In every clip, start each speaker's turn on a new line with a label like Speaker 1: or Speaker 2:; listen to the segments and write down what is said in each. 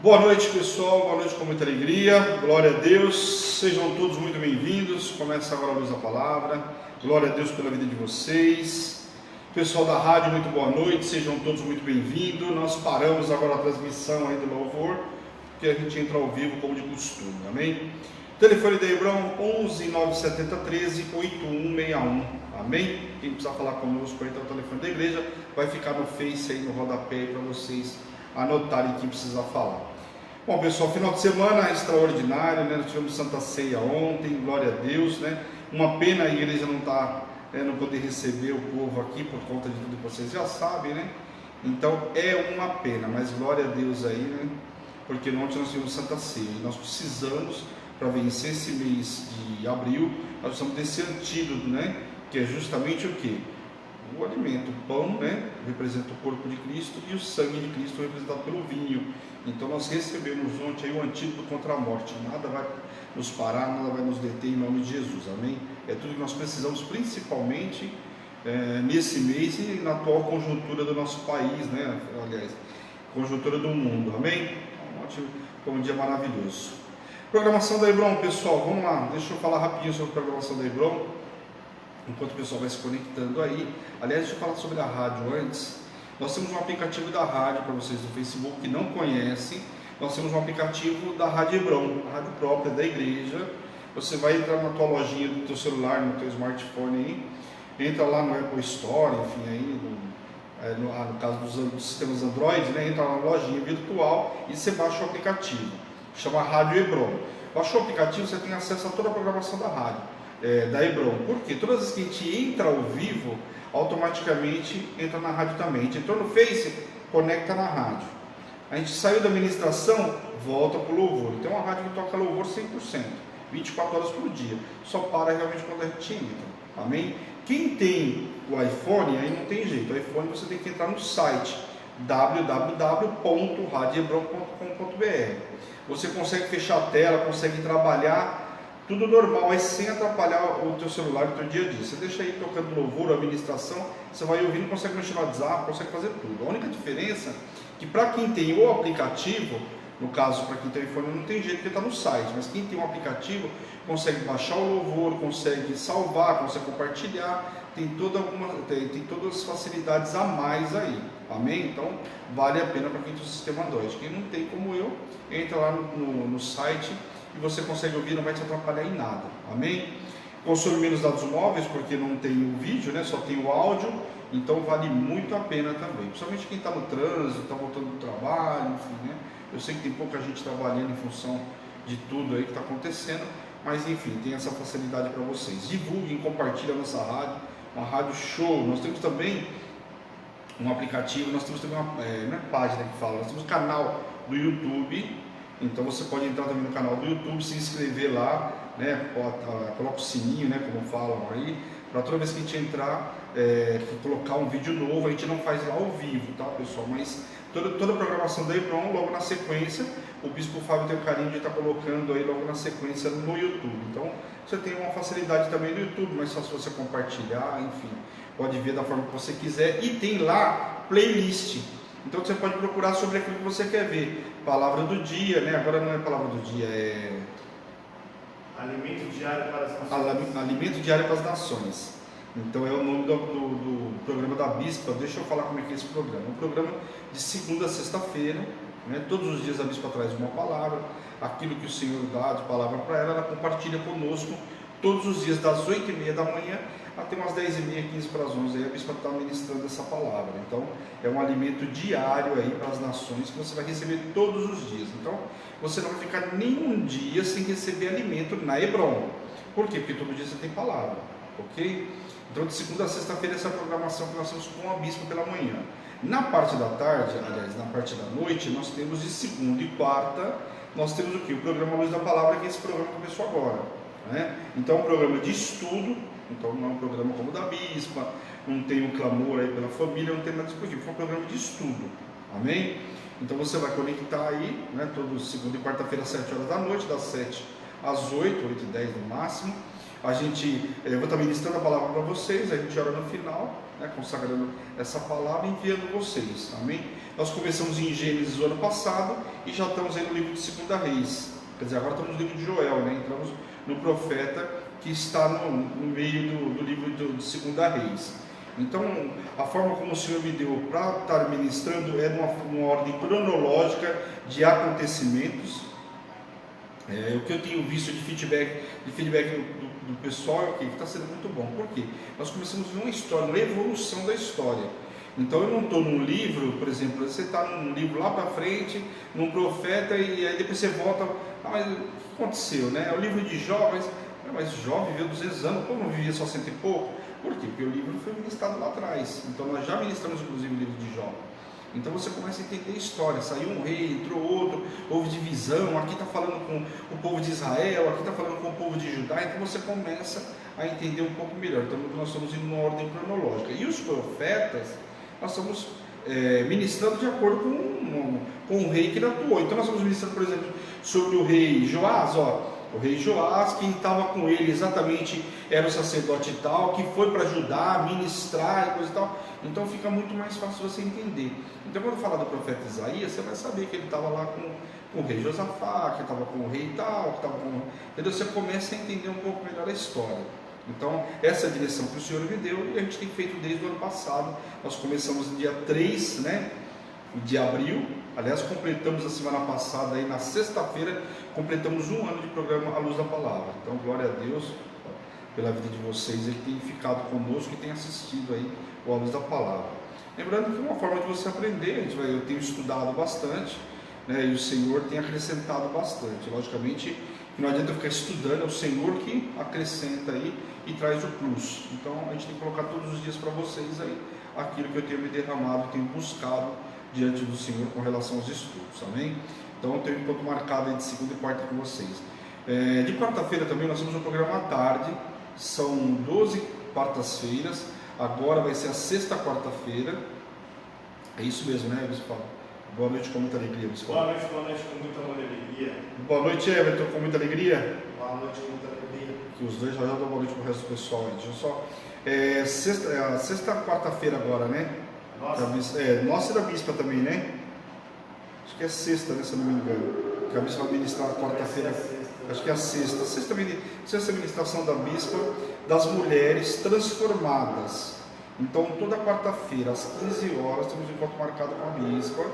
Speaker 1: Boa noite, pessoal, boa noite com muita alegria, glória a Deus, sejam todos muito bem-vindos. Começa agora a luz da palavra, glória a Deus pela vida de vocês. Pessoal da rádio, muito boa noite, sejam todos muito bem-vindos. Nós paramos agora a transmissão aí do louvor, porque a gente entra ao vivo como de costume, amém? Telefone da Hebron 11 970 13 8161, amém? Quem precisar falar conosco aí, tá o telefone da igreja, vai ficar no Face aí no rodapé para vocês anotarem quem precisa falar. Bom, pessoal, final de semana extraordinário, né? Nós tivemos Santa Ceia ontem, glória a Deus, né? Uma pena a igreja não poder receber o povo aqui por conta de tudo que vocês já sabem, né? Então é uma pena, mas glória a Deus aí, né? Porque ontem nós tivemos Santa Ceia e nós precisamos, para vencer esse mês de abril, nós precisamos desse antídoto, né? Que é justamente o quê? O alimento, o pão, né, representa o corpo de Cristo, e o sangue de Cristo representado pelo vinho. Então nós recebemos ontem aí o antídoto contra a morte. Nada vai nos parar, nada vai nos deter em nome de Jesus, amém? É tudo que nós precisamos, principalmente nesse mês e na atual conjuntura do nosso país, né? Aliás, conjuntura do mundo, amém? Um dia maravilhoso. Programação da Hebron, pessoal, vamos lá, deixa eu falar rapidinho sobre a programação da Hebron, enquanto o pessoal vai se conectando aí. Aliás, deixa eu falar sobre a rádio antes. Nós temos um aplicativo da rádio para vocês do Facebook que não conhecem. Nós temos um aplicativo da Rádio Hebron, a rádio própria da igreja. Você vai entrar na tua lojinha do teu celular, no teu smartphone aí, entra lá no Apple Store, enfim, aí no caso dos sistemas Android, né, entra na lojinha virtual e você baixa o aplicativo, chama Rádio Hebron. Baixou o aplicativo, você tem acesso a toda a programação da rádio. Da Hebron, porque todas as vezes que a gente entra ao vivo, automaticamente entra na rádio também. A gente entrou no Face, conecta na rádio. A gente saiu da administração, volta para o louvor. Então é uma rádio que toca louvor 100%, 24 horas por dia. Só para realmente quando a gente entra, amém? Quem tem o iPhone, aí não tem jeito. O iPhone você tem que entrar no site www.radiohebron.com.br. Você consegue fechar a tela, consegue trabalhar tudo normal, mas sem atrapalhar o teu celular no teu dia a dia. Você deixa aí tocando louvor, administração, você vai ouvindo, consegue mexer no WhatsApp, consegue fazer tudo. A única diferença é que para quem tem o aplicativo, no caso para quem tem o iPhone não tem jeito, porque está no site, mas quem tem um aplicativo consegue baixar o louvor, consegue salvar, consegue compartilhar, tem todas as facilidades a mais aí, amém? Então vale a pena para quem tem o sistema Android. Quem não tem como eu, entra lá no site e você consegue ouvir, não vai te atrapalhar em nada, amém? Consome menos dados móveis porque não tem o vídeo, né? Só tem o áudio, então vale muito a pena também, principalmente quem está no trânsito, está voltando do trabalho, enfim, né? Eu sei que tem pouca gente trabalhando em função de tudo aí que está acontecendo, mas enfim, tem essa facilidade para vocês. Divulguem, compartilhem a nossa rádio, uma rádio show. Nós temos também um aplicativo, nós temos também uma página que fala, nós temos um canal do YouTube. Então você pode entrar também no canal do YouTube, se inscrever lá, né? Coloca o sininho, né? Como falam aí, para toda vez que a gente entrar, colocar um vídeo novo. A gente não faz lá ao vivo, tá, pessoal? Mas toda a programação da Hebron, logo na sequência, o Bispo Fábio tem o carinho de estar colocando aí logo na sequência no YouTube. Então você tem uma facilidade também no YouTube, mas só se você compartilhar, enfim, pode ver da forma que você quiser. E tem lá playlist. Então você pode procurar sobre aquilo que você quer ver. Palavra do dia, né? Agora não é palavra do dia, é
Speaker 2: Alimento diário para as nações.
Speaker 1: Alimento diário para as nações. Então é o nome do programa da Bispa. Deixa eu falar como é que é esse programa. É um programa de segunda a sexta-feira, né? Todos os dias a Bispa traz uma palavra. Aquilo que o Senhor dá de palavra para ela, ela compartilha conosco todos os dias, das 8h30 da manhã até umas 10h30, 15 para as 11. Aí a Bispa está ministrando essa palavra. Então é um alimento diário aí para as nações que você vai receber todos os dias. Então você não vai ficar nenhum dia sem receber alimento na Hebron. Por quê? Porque todo dia você tem palavra, ok? Então de segunda a sexta-feira essa é a programação que nós temos com a Bispa pela manhã. Na parte da tarde, aliás, na parte da noite, nós temos de segunda e quarta, nós temos o quê? O programa Luz da Palavra, que é esse programa que começou agora, né? Então é um programa de estudo. Então não é um programa como o da Bispa, não tem um clamor aí pela família, não tem nada disso, porque foi um programa de estudo, amém? Então você vai conectar aí, né, todo segunda e quarta-feira às 7 horas da noite, das 7 às 8, 8h10 no máximo. eu vou estar ministrando a palavra para vocês, a gente ora no final, né, consagrando essa palavra e enviando vocês, amém? Nós começamos em Gênesis o ano passado e já estamos aí no livro de 2 Reis, quer dizer, agora estamos no livro de Joel, né? Entramos no profeta que está no meio do livro de 2 Reis. Então, a forma como o Senhor me deu para estar ministrando é numa ordem cronológica de acontecimentos. O que eu tenho visto de feedback do pessoal é que está sendo muito bom. Por quê? Nós começamos uma história, uma evolução da história. Então eu não estou num livro, por exemplo, você está num livro lá para frente, num profeta, e aí depois você volta, mas o que aconteceu, né? É o livro de Jó, mas Jó viveu 200 anos, como não vivia só 100 e pouco? Por quê? Porque o livro foi ministrado lá atrás. Então nós já ministramos inclusive o livro de Jó. Então você começa a entender a história, saiu um rei, entrou outro, houve divisão, aqui está falando com o povo de Israel, aqui está falando com o povo de Judá, então você começa a entender um pouco melhor. Então nós estamos indo numa ordem cronológica. E os profetas, nós estamos ministrando de acordo com o rei que ele atuou. Então nós estamos ministrando, por exemplo, sobre o rei Joás, o rei Joás, quem estava com ele exatamente era o sacerdote tal, que foi para ajudar, ministrar e coisa e tal. Então fica muito mais fácil você entender. Então quando falar do profeta Isaías, você vai saber que ele estava lá com o rei Josafá, que estava com o rei tal, que estava com... Entendeu? Você começa a entender um pouco melhor a história. Então essa é a direção que o Senhor me deu e a gente tem feito desde o ano passado. Nós começamos no dia 3, né, de abril. Aliás, completamos a semana passada, aí, na sexta-feira, completamos 1 ano de programa À Luz da Palavra. Então, glória a Deus pela vida de vocês, ele tem ficado conosco e tem assistido aí o À Luz da Palavra. Lembrando que é uma forma de você aprender, eu tenho estudado bastante, né, e o Senhor tem acrescentado bastante. Logicamente, não adianta ficar estudando, é o Senhor que acrescenta aí e traz o plus. Então, a gente tem que colocar todos os dias para vocês aí aquilo que eu tenho me derramado, tenho buscado diante do Senhor com relação aos estudos, amém? Então eu tenho um encontro marcado aí de segunda e quarta com vocês. De quarta-feira também nós temos um programa à tarde, são 12 quartas-feiras, agora vai ser a sexta quarta-feira, é isso mesmo, né, Bispo? Boa noite com muita alegria, Bispo.
Speaker 2: Boa noite com muita alegria.
Speaker 1: Boa noite, Everton, com muita alegria.
Speaker 2: Boa noite com muita alegria.
Speaker 1: Que os dois já dão boa noite para o resto do pessoal aí. Deixa eu só... sexta quarta-feira agora, né? Nossa e da Bispa também, né? Acho que é sexta, né, se eu não me engano. Que a Bispa vai ministrar na quarta-feira. Acho que é a sexta. Sexta ministração da Bispa das mulheres transformadas. Então, toda quarta-feira, às 15 horas, temos um encontro marcado com a Bispa.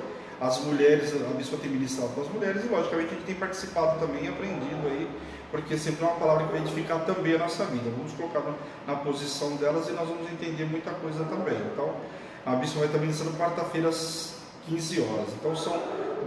Speaker 1: As mulheres, a Bispa tem ministrado para as mulheres e, logicamente, a gente tem participado também, aprendido aí, porque sempre é uma palavra que vai edificar também a nossa vida. Vamos colocar na posição delas e nós vamos entender muita coisa também. Então, a Bispa vai estar ministrando quarta-feira às 15 horas. Então são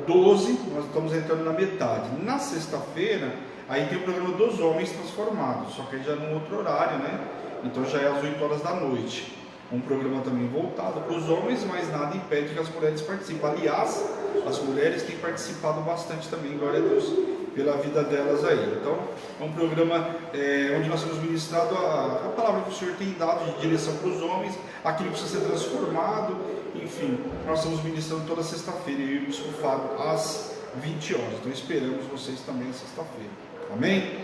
Speaker 1: 12, nós estamos entrando na metade. Na sexta-feira, aí tem o programa dos homens transformados, só que aí já num outro horário, né? Então já é às 8 horas da noite. Um programa também voltado para os homens, mas nada impede que as mulheres participem. Aliás, as mulheres têm participado bastante também, glória a Deus, pela vida delas aí. Então, é um programa onde nós temos ministrado a palavra que o Senhor tem dado de direção para os homens, aquilo que precisa ser transformado, enfim, nós estamos ministrando toda sexta-feira, eu e o Bispo Fábio, às 20 horas. Então, esperamos vocês também na sexta-feira. Amém?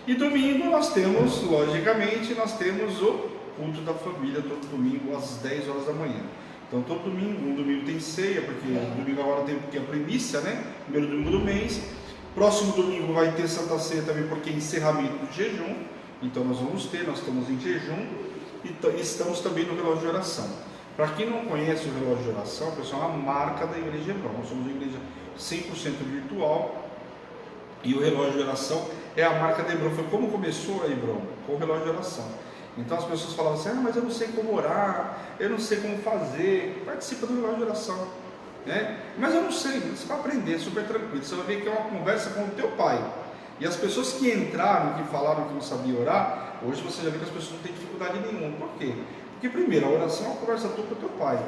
Speaker 1: E domingo nós temos, logicamente, o culto da família, todo domingo às 10 horas da manhã. Então todo domingo, um domingo tem ceia, porque domingo agora tem a primícia, né? Primeiro domingo do mês. Próximo domingo vai ter Santa Ceia também, porque é encerramento do jejum. Então nós estamos em jejum e estamos também no relógio de oração. Para quem não conhece o relógio de oração, pessoal, é uma marca da Igreja Hebron. Nós somos uma igreja 100% virtual e o relógio de oração é a marca da Hebron. Foi como começou a Hebron, com o relógio de oração. Então as pessoas falavam assim, mas eu não sei como orar, eu não sei como fazer. Participa do relógio de oração, né? Mas eu não sei, você vai aprender, super tranquilo. Você vai ver que é uma conversa com o teu pai. E as pessoas que entraram, que falaram que não sabiam orar, hoje você já vê que as pessoas não têm dificuldade nenhuma. Por quê? Porque primeiro, a oração é uma conversa tua com o teu pai.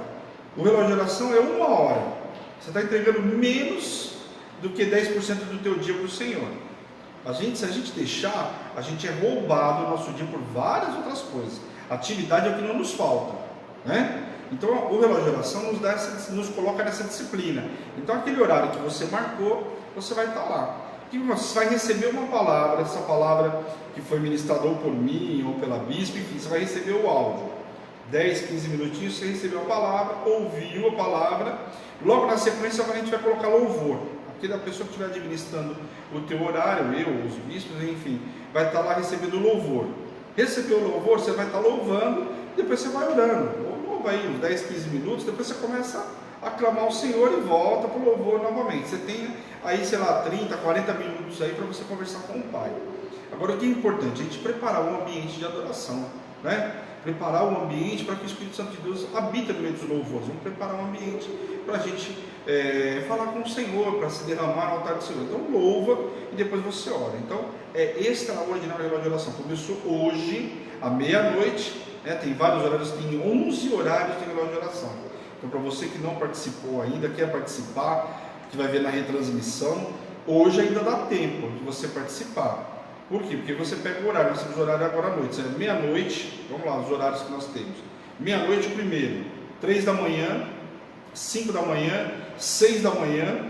Speaker 1: O relógio de oração é 1 hora. Você está entregando menos do que 10% do teu dia para o Senhor. Se a gente deixar, a gente é roubado o nosso dia por várias outras coisas. Atividade é o que não nos falta, né? Então o relógio de oração nos coloca nessa disciplina. Então aquele horário que você marcou, você vai estar lá. que você vai receber uma palavra, essa palavra que foi ministrada ou por mim ou pela bispa, enfim, você vai receber o áudio. 10, 15 minutinhos, você recebeu a palavra, ouviu a palavra, logo na sequência a gente vai colocar louvor. Aquela pessoa que estiver administrando o teu horário, eu, os bispos, enfim, vai estar lá recebendo louvor. Recebeu o louvor, você vai estar louvando, depois você vai orando. Louva aí uns 10, 15 minutos, depois você começa a aclamar o Senhor e volta para o louvor novamente. Você tem aí, sei lá, 30, 40 minutos aí para você conversar com o Pai. Agora, o que é importante? A gente preparar um ambiente de adoração, né? Preparar um ambiente para que o Espírito Santo de Deus habite no meio dos louvores. Vamos preparar um ambiente para a gente falar com o Senhor, para se derramar no altar do Senhor. Então louva e depois você ora. Então é extraordinário relógio de oração. Começou hoje à meia-noite, né? Tem vários horários, tem 11 horários de relógio de oração. Então para você que não participou ainda, quer participar, que vai ver na retransmissão, hoje ainda dá tempo de você participar. Por quê? Porque você pega o horário, nós temos o horário agora à noite, meia-noite, vamos lá, os horários que nós temos. Meia-noite primeiro, 3 da manhã, 5 da manhã, 6 da manhã,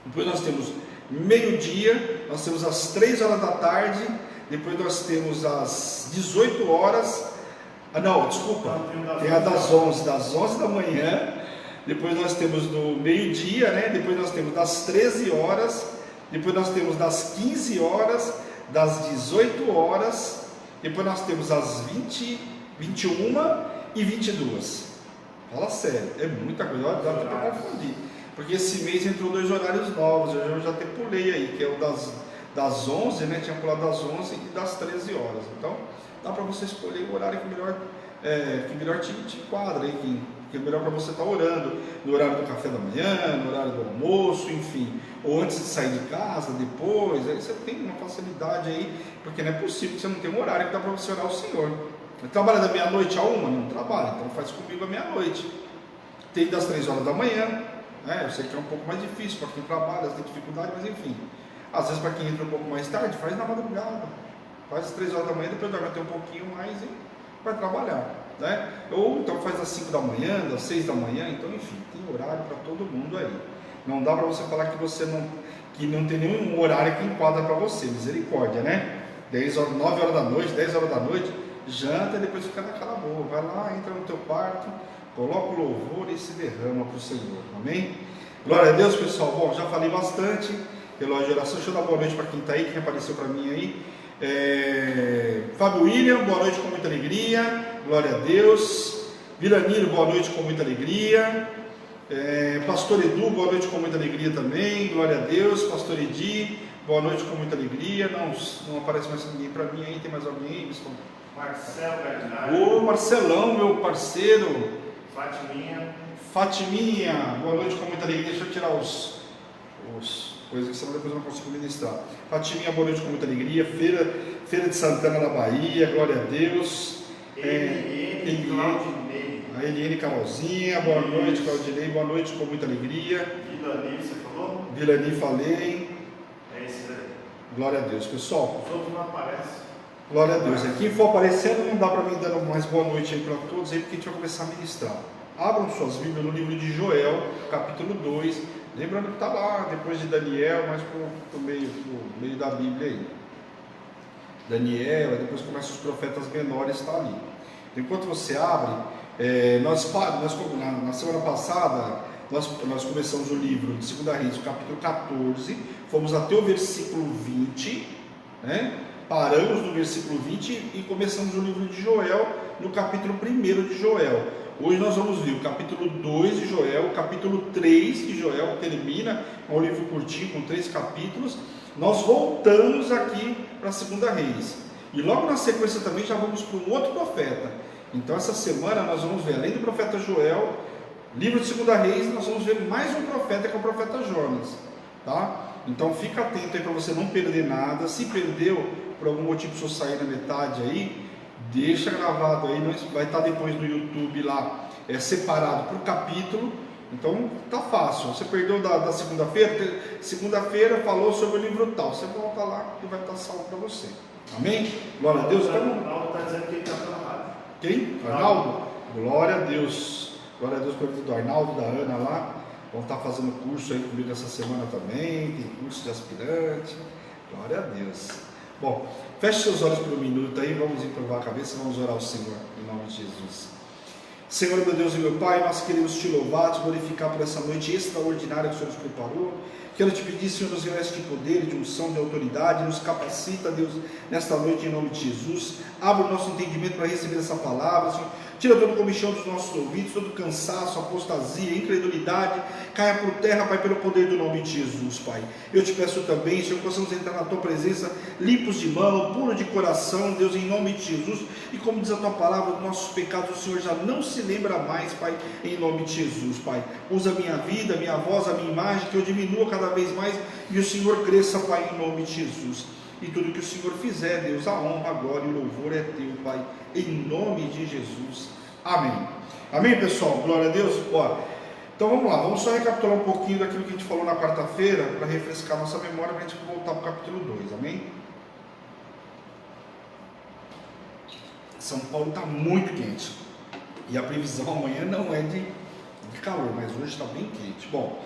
Speaker 1: depois nós temos meio-dia, nós temos às 3 horas da tarde, depois nós temos às 18 horas, tem a das 11 da manhã, depois nós temos do meio-dia, né? Depois nós temos das 13 horas, depois nós temos das 15 horas, das 18 horas, depois nós temos as 20, 21 e 22. Fala sério, é muita coisa, dá até para confundir, porque esse mês entrou 2 horários novos, eu já até pulei aí, que é o das 11, né, tinha pulado das 11 e das 13 horas, então dá para você escolher o horário que melhor te enquadra aí, que é melhor para você estar orando, no horário do café da manhã, no horário do almoço, enfim, ou antes de sair de casa, depois, aí você tem uma facilidade aí, porque não é possível que você não tenha um horário que dá para você orar ao Senhor. Trabalha da meia-noite a 1? Não trabalha, então faz comigo a meia-noite. Tem das 3 horas da manhã, né? Eu sei que é um pouco mais difícil para quem trabalha, tem dificuldade, mas enfim, às vezes para quem entra um pouco mais tarde, faz na madrugada, faz às 3 horas da manhã, depois dorme até um pouquinho mais e vai trabalhar, né? Ou então faz às 5 da manhã, das 6 da manhã, então enfim, tem horário para todo mundo aí. Não dá para você falar que você não tem nenhum horário que enquadra para você, misericórdia, né? 9 horas da noite, 10 horas da noite, janta e depois fica naquela boa, vai lá, entra no teu quarto, coloca o louvor e se derrama para o Senhor, amém? Glória a Deus, pessoal. Bom, já falei bastante, relógio de oração. Deixa eu dar boa noite para quem está aí, quem apareceu para mim aí. Fábio William, boa noite com muita alegria, glória a Deus. Vilaniro, boa noite com muita alegria. Pastor Edu, boa noite com muita alegria também, glória a Deus. Pastor Edi, boa noite com muita alegria. Não aparece mais ninguém para mim aí, tem mais alguém aí?
Speaker 2: Marcelo Gardinari.
Speaker 1: Ô Marcelão, meu parceiro. Fatiminha, boa noite com muita alegria. Deixa eu tirar os coisas que senão depois eu não consigo ministrar. Fatiminha, boa noite com muita alegria. Feira de Santana na Bahia, glória a Deus. A Eliane Carolzinha, boa noite, Claudinei, boa noite com muita alegria.
Speaker 2: Vilani, você falou?
Speaker 1: Vilani, falei.
Speaker 2: É esse daí.
Speaker 1: Glória a Deus, pessoal.
Speaker 2: Os outros não aparecem.
Speaker 1: Glória a Deus. Quem for aparecendo, não dá para mim dando mais boa noite aí para todos aí, porque a gente vai começar a ministrar. Abram suas Bíblias no livro de Joel, capítulo 2. Lembrando que está lá, depois de Daniel, mais pro meio da Bíblia aí. Daniel, aí depois começa os profetas menores, está ali. Enquanto você abre, na semana passada, nós começamos o livro de 2 Reis, capítulo 14, fomos até o versículo 20, né? Paramos no versículo 20 e começamos o livro de Joel, no capítulo 1 de Joel. Hoje nós vamos ver o capítulo 2 de Joel, o capítulo 3 de Joel, que termina, é um livro curtinho, com 3 capítulos. Nós voltamos aqui para 2 Reis. E logo na sequência também já vamos para um outro profeta. Então essa semana nós vamos ver, além do profeta Joel, livro de 2 Reis, nós vamos ver mais um profeta, que é o profeta Jonas, tá? Então fica atento aí para você não perder nada. Se perdeu, por algum motivo, se eu sair na metade aí, deixa gravado aí, vai estar depois no YouTube lá, separado por capítulo. Então tá fácil, você perdeu da segunda-feira falou sobre o livro tal, você volta lá e vai estar salvo para você, amém? Glória a Deus.
Speaker 2: O Arnaldo está dizendo que ele está pela rádio.
Speaker 1: Quem? Arnaldo? Glória a Deus, glória a Deus pelo do Arnaldo, da Ana lá, Vão estar fazendo curso aí comigo essa semana também, tem curso de aspirante, glória a Deus. Bom, feche seus olhos por um minuto aí, vamos encurvar a cabeça e vamos orar ao Senhor, em nome de Jesus. Senhor, meu Deus e meu Pai, nós queremos te louvar, te glorificar por essa noite extraordinária que o Senhor nos preparou. Quero te pedir, Senhor, nos reveste de poder, de unção, de autoridade, nos capacita, Deus, nesta noite em nome de Jesus. Abre o nosso entendimento para receber essa palavra, Senhor. Tira todo o comichão dos nossos ouvidos, todo o cansaço, apostasia, incredulidade, caia por terra, Pai, pelo poder do nome de Jesus, Pai. Eu te peço também, Senhor, que possamos entrar na Tua presença, limpos de mão, puro de coração, Deus, em nome de Jesus. E como diz a Tua palavra, os nossos pecados o Senhor já não se lembra mais, Pai, em nome de Jesus, Pai. Usa a minha vida, a minha voz, a minha imagem, que eu diminua cada vez mais e o Senhor cresça, Pai, em nome de Jesus. E tudo que o Senhor fizer, Deus, a honra, a glória e o louvor é Teu, Pai, em nome de Jesus. Amém. Amém, pessoal? Glória a Deus. Bora. Então vamos lá, vamos só recapitular um pouquinho daquilo que a gente falou na quarta-feira, para refrescar nossa memória, para a gente voltar para o capítulo 2, amém? São Paulo está muito quente, e a previsão amanhã não é de calor, mas hoje está bem quente. Bom,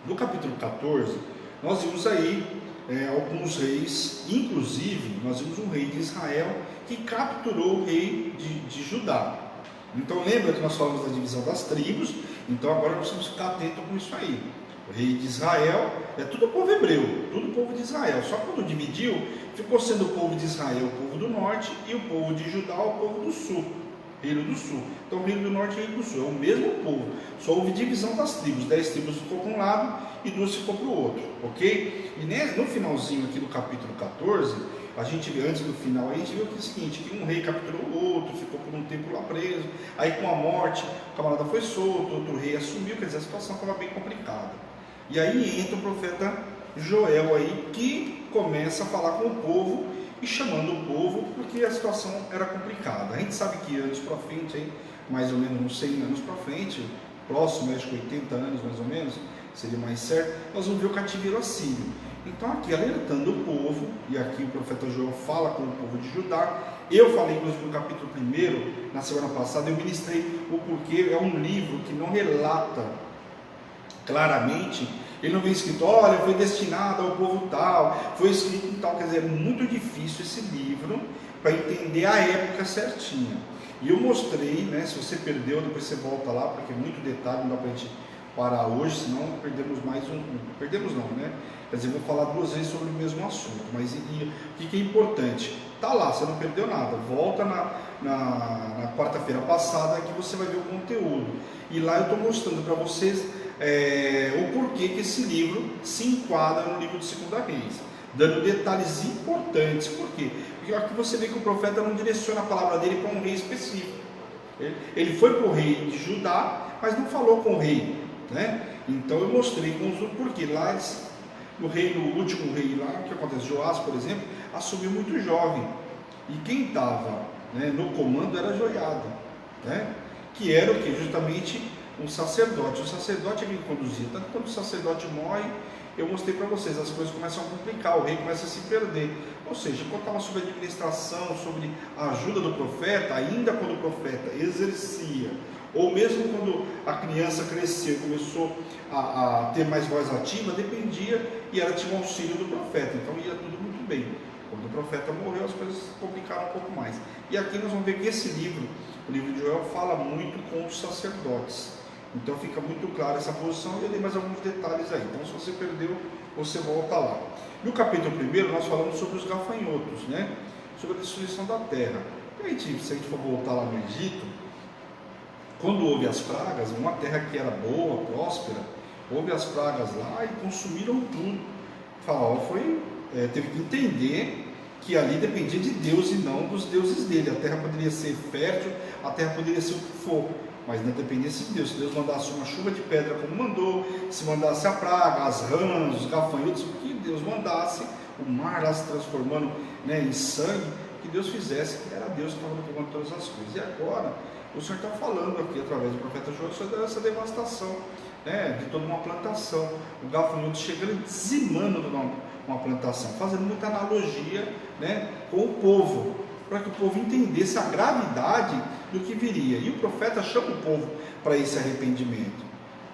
Speaker 1: no capítulo 14, nós vimos aí alguns reis, inclusive nós vimos um rei de Israel que capturou o rei de Judá. Então lembra que nós falamos da divisão das tribos, então agora nós precisamos ficar atentos com isso aí. O rei de Israel é tudo o povo hebreu, tudo o povo de Israel, só quando dividiu, ficou sendo o povo de Israel o povo do norte e o povo de Judá o povo do sul, reino do sul. Então o reino do norte e o reino do sul, é o mesmo povo, só houve divisão das tribos, 10 tribos ficou para um lado e 2 ficou para o outro, ok? E no finalzinho aqui do capítulo 14, a gente vê, antes do final, a gente viu que é o seguinte, que um rei capturou o outro, ficou por um tempo lá preso, aí com a morte, o camarada foi solto, outro rei assumiu, quer dizer, a situação estava bem complicada. E aí entra o profeta Joel aí, que começa a falar com o povo, e chamando o povo, porque a situação era complicada. A gente sabe que anos para frente, aí, mais ou menos uns 100 anos para frente, próximo, acho que 80 anos mais ou menos, seria mais certo, nós vamos ver o cativeiro assírio. Então aqui alertando o povo, e aqui o profeta Joel fala com o povo de Judá. Eu falei inclusive no capítulo 1, na semana passada, eu ministrei o porquê, é um livro que não relata claramente, ele não vem escrito, olha, foi destinado ao povo tal, foi escrito em tal, quer dizer, é muito difícil esse livro para entender a época certinha. E eu mostrei, né, se você perdeu, depois você volta lá, porque é muito detalhe, não dá para a gente parar hoje, senão perdemos mais perdemos não, né? Quer dizer, eu vou falar 2 vezes sobre o mesmo assunto, mas o que é importante? Tá lá, você não perdeu nada, volta na quarta-feira passada que você vai ver o conteúdo, e lá eu estou mostrando para vocês o porquê que esse livro se enquadra no livro de 2 Reis, dando detalhes importantes. Por quê? Porque aqui você vê que o profeta não direciona a palavra dele para um rei específico, ele foi para o rei de Judá, mas não falou com o rei, né? Então eu mostrei com os porquê. Lá no último rei lá, o que acontece? Joás, por exemplo, assumiu muito jovem, e quem estava, né, no comando era Joiada, né? Que era o que? Justamente um sacerdote. O sacerdote é quem conduzia. Tanto quando o sacerdote morre, eu mostrei para vocês, as coisas começam a complicar, o rei começa a se perder. Ou seja, quando estava sob administração, sobre a ajuda do profeta, ainda quando o profeta exercia, ou mesmo quando a criança cresceu, começou a ter mais voz ativa, dependia e ela tinha o auxílio do profeta, então ia tudo muito bem. Quando o profeta morreu, as coisas complicaram um pouco mais. E aqui nós vamos ver que esse livro, o livro de Joel, fala muito com os sacerdotes. Então fica muito clara essa posição, e eu dei mais alguns detalhes aí. Então se você perdeu, você volta lá. No capítulo 1, nós falamos sobre os gafanhotos, né? Sobre a destruição da terra. E aí, se a gente for voltar lá no Egito, quando houve as pragas, uma terra que era boa, próspera, houve as pragas lá e consumiram tudo. O faraó teve que entender que ali dependia de Deus e não dos deuses dele. A terra poderia ser fértil, a terra poderia ser o que for, mas não dependesse de Deus. Se Deus mandasse uma chuva de pedra como mandou, se mandasse a praga, as rãs, os gafanhotos, o que Deus mandasse, o mar lá se transformando, né, em sangue, que Deus fizesse, que era Deus que estava no comando de todas as coisas. E agora o Senhor está falando aqui através do profeta Joel sobre essa devastação, né, de toda uma plantação, o gafanhoto chegando e dizimando uma plantação, fazendo muita analogia, né, com o povo, para que o povo entendesse a gravidade do que viria. E o profeta chama o povo para esse arrependimento.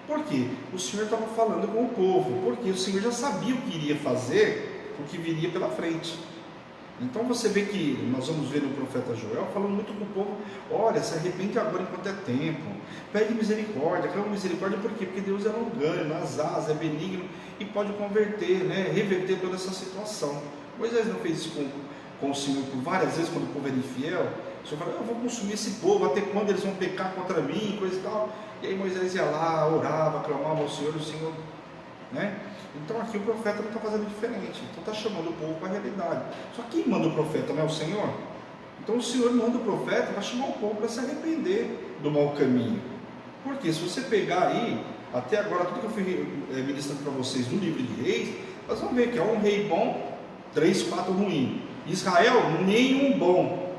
Speaker 1: Por quê? O Senhor estava falando com o povo, porque o Senhor já sabia o que iria fazer, o que viria pela frente. Então você vê que nós vamos ver no profeta Joel falando muito com o povo: olha, se arrepende agora enquanto é tempo, pede misericórdia, clama misericórdia. Por quê? Porque Deus é longânimo, azaz, é benigno e pode converter, né? Reverter toda essa situação. Moisés não fez isso com o Senhor por várias vezes, quando o povo era infiel. O Senhor falou: eu vou consumir esse povo, até quando eles vão pecar contra mim, coisa e tal. E aí Moisés ia lá, orava, clamava ao Senhor, o Senhor, né? Então aqui o profeta não está fazendo diferente, então está chamando o povo para a realidade. Só que quem manda o profeta não é o Senhor? Então o Senhor manda o profeta para chamar o povo para se arrepender do mau caminho. Porque se você pegar aí, até agora, tudo que eu fui ministrando para vocês do livro de Reis, nós vamos ver que é um rei bom, 3, 4 ruins. Israel, nenhum bom.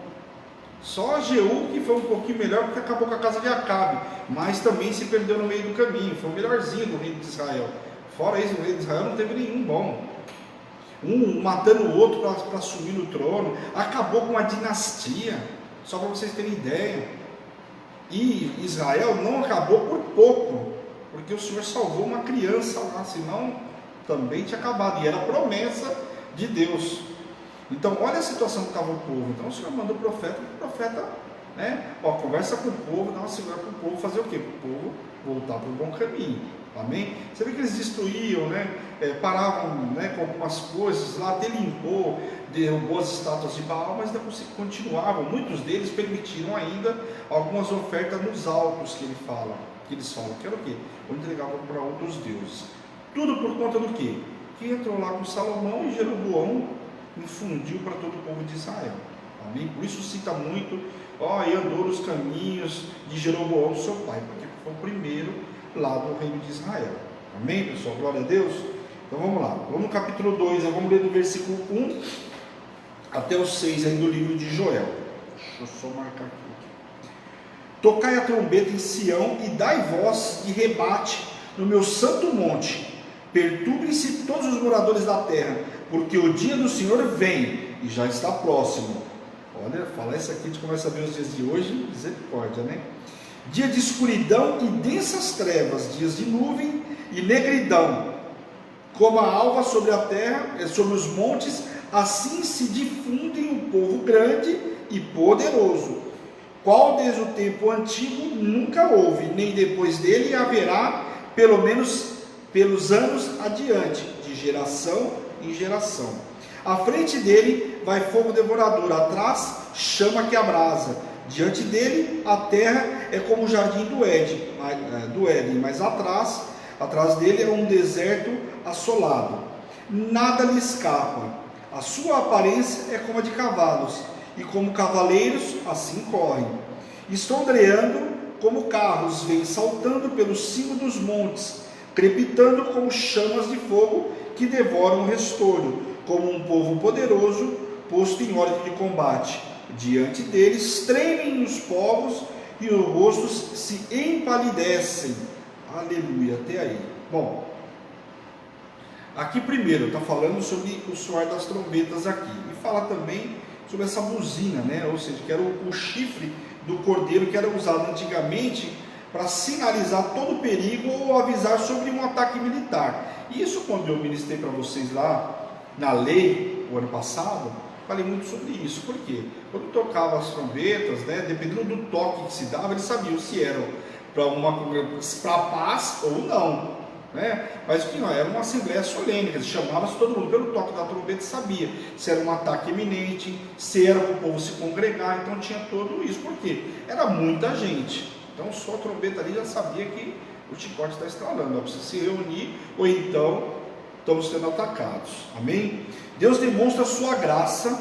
Speaker 1: Só Jeú que foi um pouquinho melhor, porque acabou com a casa de Acabe, mas também se perdeu no meio do caminho, foi o melhorzinho do reino de Israel. Fora isso, o rei de Israel não teve nenhum bom. Um matando o outro para assumir no trono. Acabou com a dinastia. Só para vocês terem ideia. E Israel não acabou por pouco, porque o Senhor salvou uma criança lá, senão também tinha acabado. E era promessa de Deus. Então olha a situação que estava o povo. Então o Senhor manda o profeta, né? Conversa com o povo, dá uma segura para o povo fazer o quê? Para o povo voltar para o bom caminho. Amém? Você vê que eles destruíam, né? Paravam, né, com algumas coisas lá, até limpou, derrubou as estátuas de Baal, mas ainda continuavam. Muitos deles permitiram ainda algumas ofertas nos altos que eles falam, que era o quê? Ou entregavam para outros deuses. Tudo por conta do quê? Que entrou lá com Salomão e Jeroboão infundiu para todo o povo de Israel. Amém? Por isso cita muito, e andou nos caminhos de Jeroboão, seu pai, porque foi o primeiro lá do reino de Israel. Amém, pessoal? Glória a Deus. Então vamos lá, vamos no capítulo 2, vamos ler do versículo 1 até o 6 aí do livro de Joel. Deixa eu só marcar aqui. Tocai a trombeta em Sião e dai voz de rebate no meu santo monte. Perturbem-se todos os moradores da terra, porque o dia do Senhor vem e já está próximo. Olha, falar isso aqui, a gente começa a ver os dias de hoje, misericórdia, né? Dia de escuridão e densas trevas, dias de nuvem e negridão, como a alva sobre a terra, sobre os montes, assim se difundem o povo grande e poderoso, qual desde o tempo antigo nunca houve, nem depois dele haverá, pelo menos pelos anos adiante, de geração em geração. À frente dele vai fogo devorador, atrás chama que abrasa. Diante dele a terra é como o jardim do Éden, mas atrás dele é um deserto assolado. Nada lhe escapa. A sua aparência é como a de cavalos, e como cavaleiros assim correm. Estondreando como carros, vêm saltando pelo cimo dos montes, crepitando como chamas de fogo que devoram o restolho, como um povo poderoso posto em ordem de combate. Diante deles tremem os povos e os rostos se empalidecem. Aleluia, até aí. Bom, aqui primeiro está falando sobre o soar das trombetas aqui, e fala também sobre essa buzina, né? Ou seja, que era o chifre do cordeiro que era usado antigamente para sinalizar todo o perigo ou avisar sobre um ataque militar. E isso, quando eu ministrei para vocês lá na lei, o ano passado, falei muito sobre isso. Por quê? Quando tocava as trombetas, né, dependendo do toque que se dava, eles sabiam se eram para paz ou não, né? Mas o que não, era uma assembleia solene, que chamava-se todo mundo pelo toque da trombeta, sabia se era um ataque iminente, se era para o povo se congregar. Então tinha tudo isso. Por quê? Era muita gente, então só a trombeta ali já sabia que o chicote está estralando, precisa se reunir, ou então estamos sendo atacados. Amém? Deus demonstra a sua graça,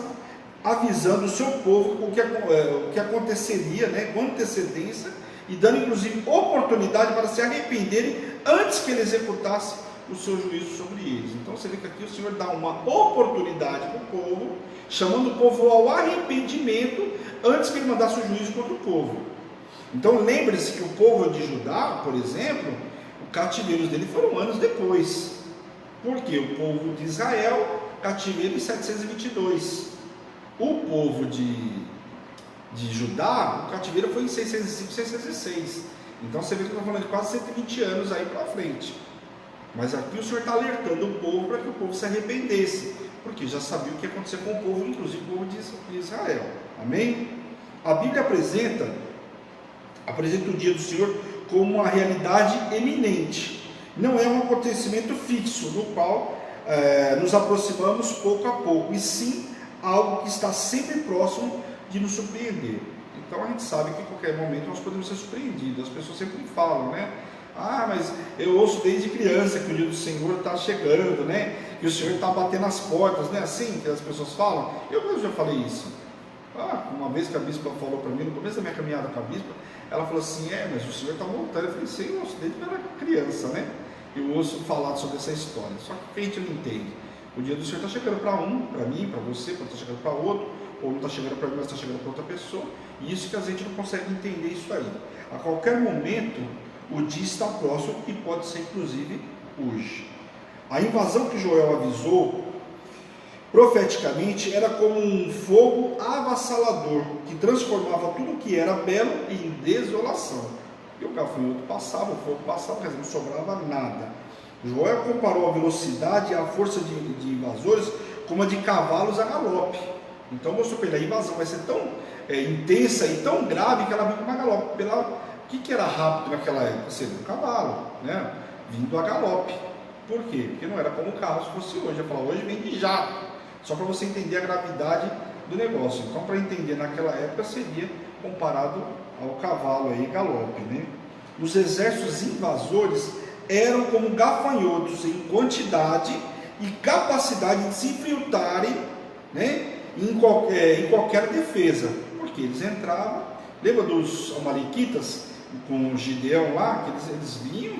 Speaker 1: avisando o seu povo o que aconteceria, né, com antecedência, e dando inclusive oportunidade para se arrependerem antes que ele executasse o seu juízo sobre eles. Então você vê que aqui o Senhor dá uma oportunidade para o povo, chamando o povo ao arrependimento antes que ele mandasse o juízo contra o povo. Então lembre-se que o povo de Judá, por exemplo, o cativeiro dele foram anos depois. Porque o povo de Israel, cativeiro em 722. O povo de Judá, o cativeiro foi em 605, 606. Então você vê que eu estou falando de quase 120 anos aí para frente. Mas aqui o Senhor está alertando o povo para que o povo se arrependesse, porque já sabia o que ia acontecer com o povo, inclusive o povo de Israel. Amém? A Bíblia apresenta o dia do Senhor como uma realidade eminente. Não é um acontecimento fixo, no qual nos aproximamos pouco a pouco, e sim algo que está sempre próximo de nos surpreender. Então a gente sabe que em qualquer momento nós podemos ser surpreendidos. As pessoas sempre falam, né? Ah, mas eu ouço desde criança que o dia do Senhor está chegando, né? Que o Senhor está batendo as portas, né? Assim que as pessoas falam. Eu mesmo já falei isso. Uma vez que a bispa falou para mim, no começo da minha caminhada com a bispa, ela falou assim, mas o Senhor está voltando. Eu falei, sim, eu ouço desde que eu era criança, né? Eu ouço falar sobre essa história. Só que a gente não entende. O dia do Senhor está chegando para um, para mim, para você, pode estar chegando para outro, ou não está chegando para mim, mas está chegando para outra pessoa. E isso que a gente não consegue entender isso aí. A qualquer momento, o dia está próximo e pode ser inclusive hoje. A invasão que Joel avisou, profeticamente, era como um fogo avassalador, que transformava tudo que era belo em desolação. E o gafanhoto passava, o fogo passava, quer dizer, não sobrava nada. Joel comparou a velocidade e a força de invasores como a de cavalos a galope. Então mostrou para ele, a invasão vai ser tão intensa e tão grave que ela vem como a galope. O que era rápido naquela época? Seria um cavalo, né? Vindo a galope. Por quê? Porque não era como o carro se fosse hoje. Eu falo, hoje vem de jato. Só para você entender a gravidade do negócio. Então, para entender naquela época, seria comparado ao cavalo aí, galope, né? Os exércitos invasores eram como gafanhotos em quantidade e capacidade de se infiltrarem, né, em qualquer defesa, porque eles entravam. Lembra dos amalequitas com Gideão lá, que eles vinham,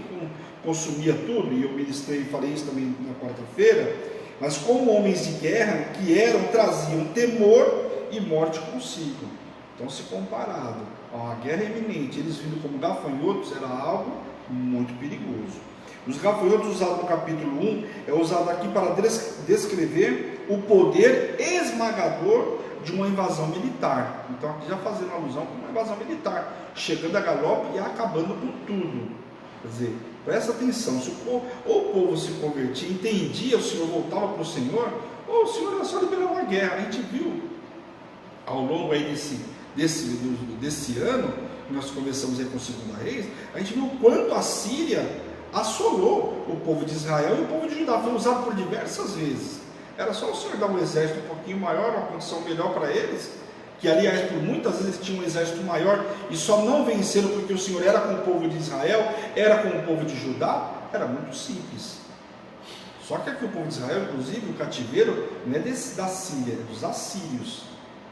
Speaker 1: consumia tudo, e eu ministrei e falei isso também na quarta-feira, mas como homens de guerra que traziam temor e morte consigo. Então, se comparado a uma guerra iminente, eles vindo como gafanhotos, era algo muito perigoso. Os gafanhotos usados no capítulo 1 é usado aqui para descrever o poder esmagador de uma invasão militar. Então aqui já fazendo alusão com uma invasão militar, chegando a galope e acabando com tudo. Quer dizer, presta atenção, se o povo se convertia, entendia, o Senhor voltava para o Senhor, ou o Senhor era só liberar uma guerra. A gente viu ao longo aí desse ano, que nós começamos aí com 2 Reis, a gente viu o quanto a Síria assolou o povo de Israel e o povo de Judá. Foi usado por diversas vezes. Era só o Senhor dar um exército um pouquinho maior, uma condição melhor para eles, que aliás por muitas vezes tinham um exército maior e só não venceram porque o Senhor era com o povo de Israel, era com o povo de Judá. Era muito simples. Só que aqui o povo de Israel, inclusive o cativeiro, não é da Síria, é dos assírios.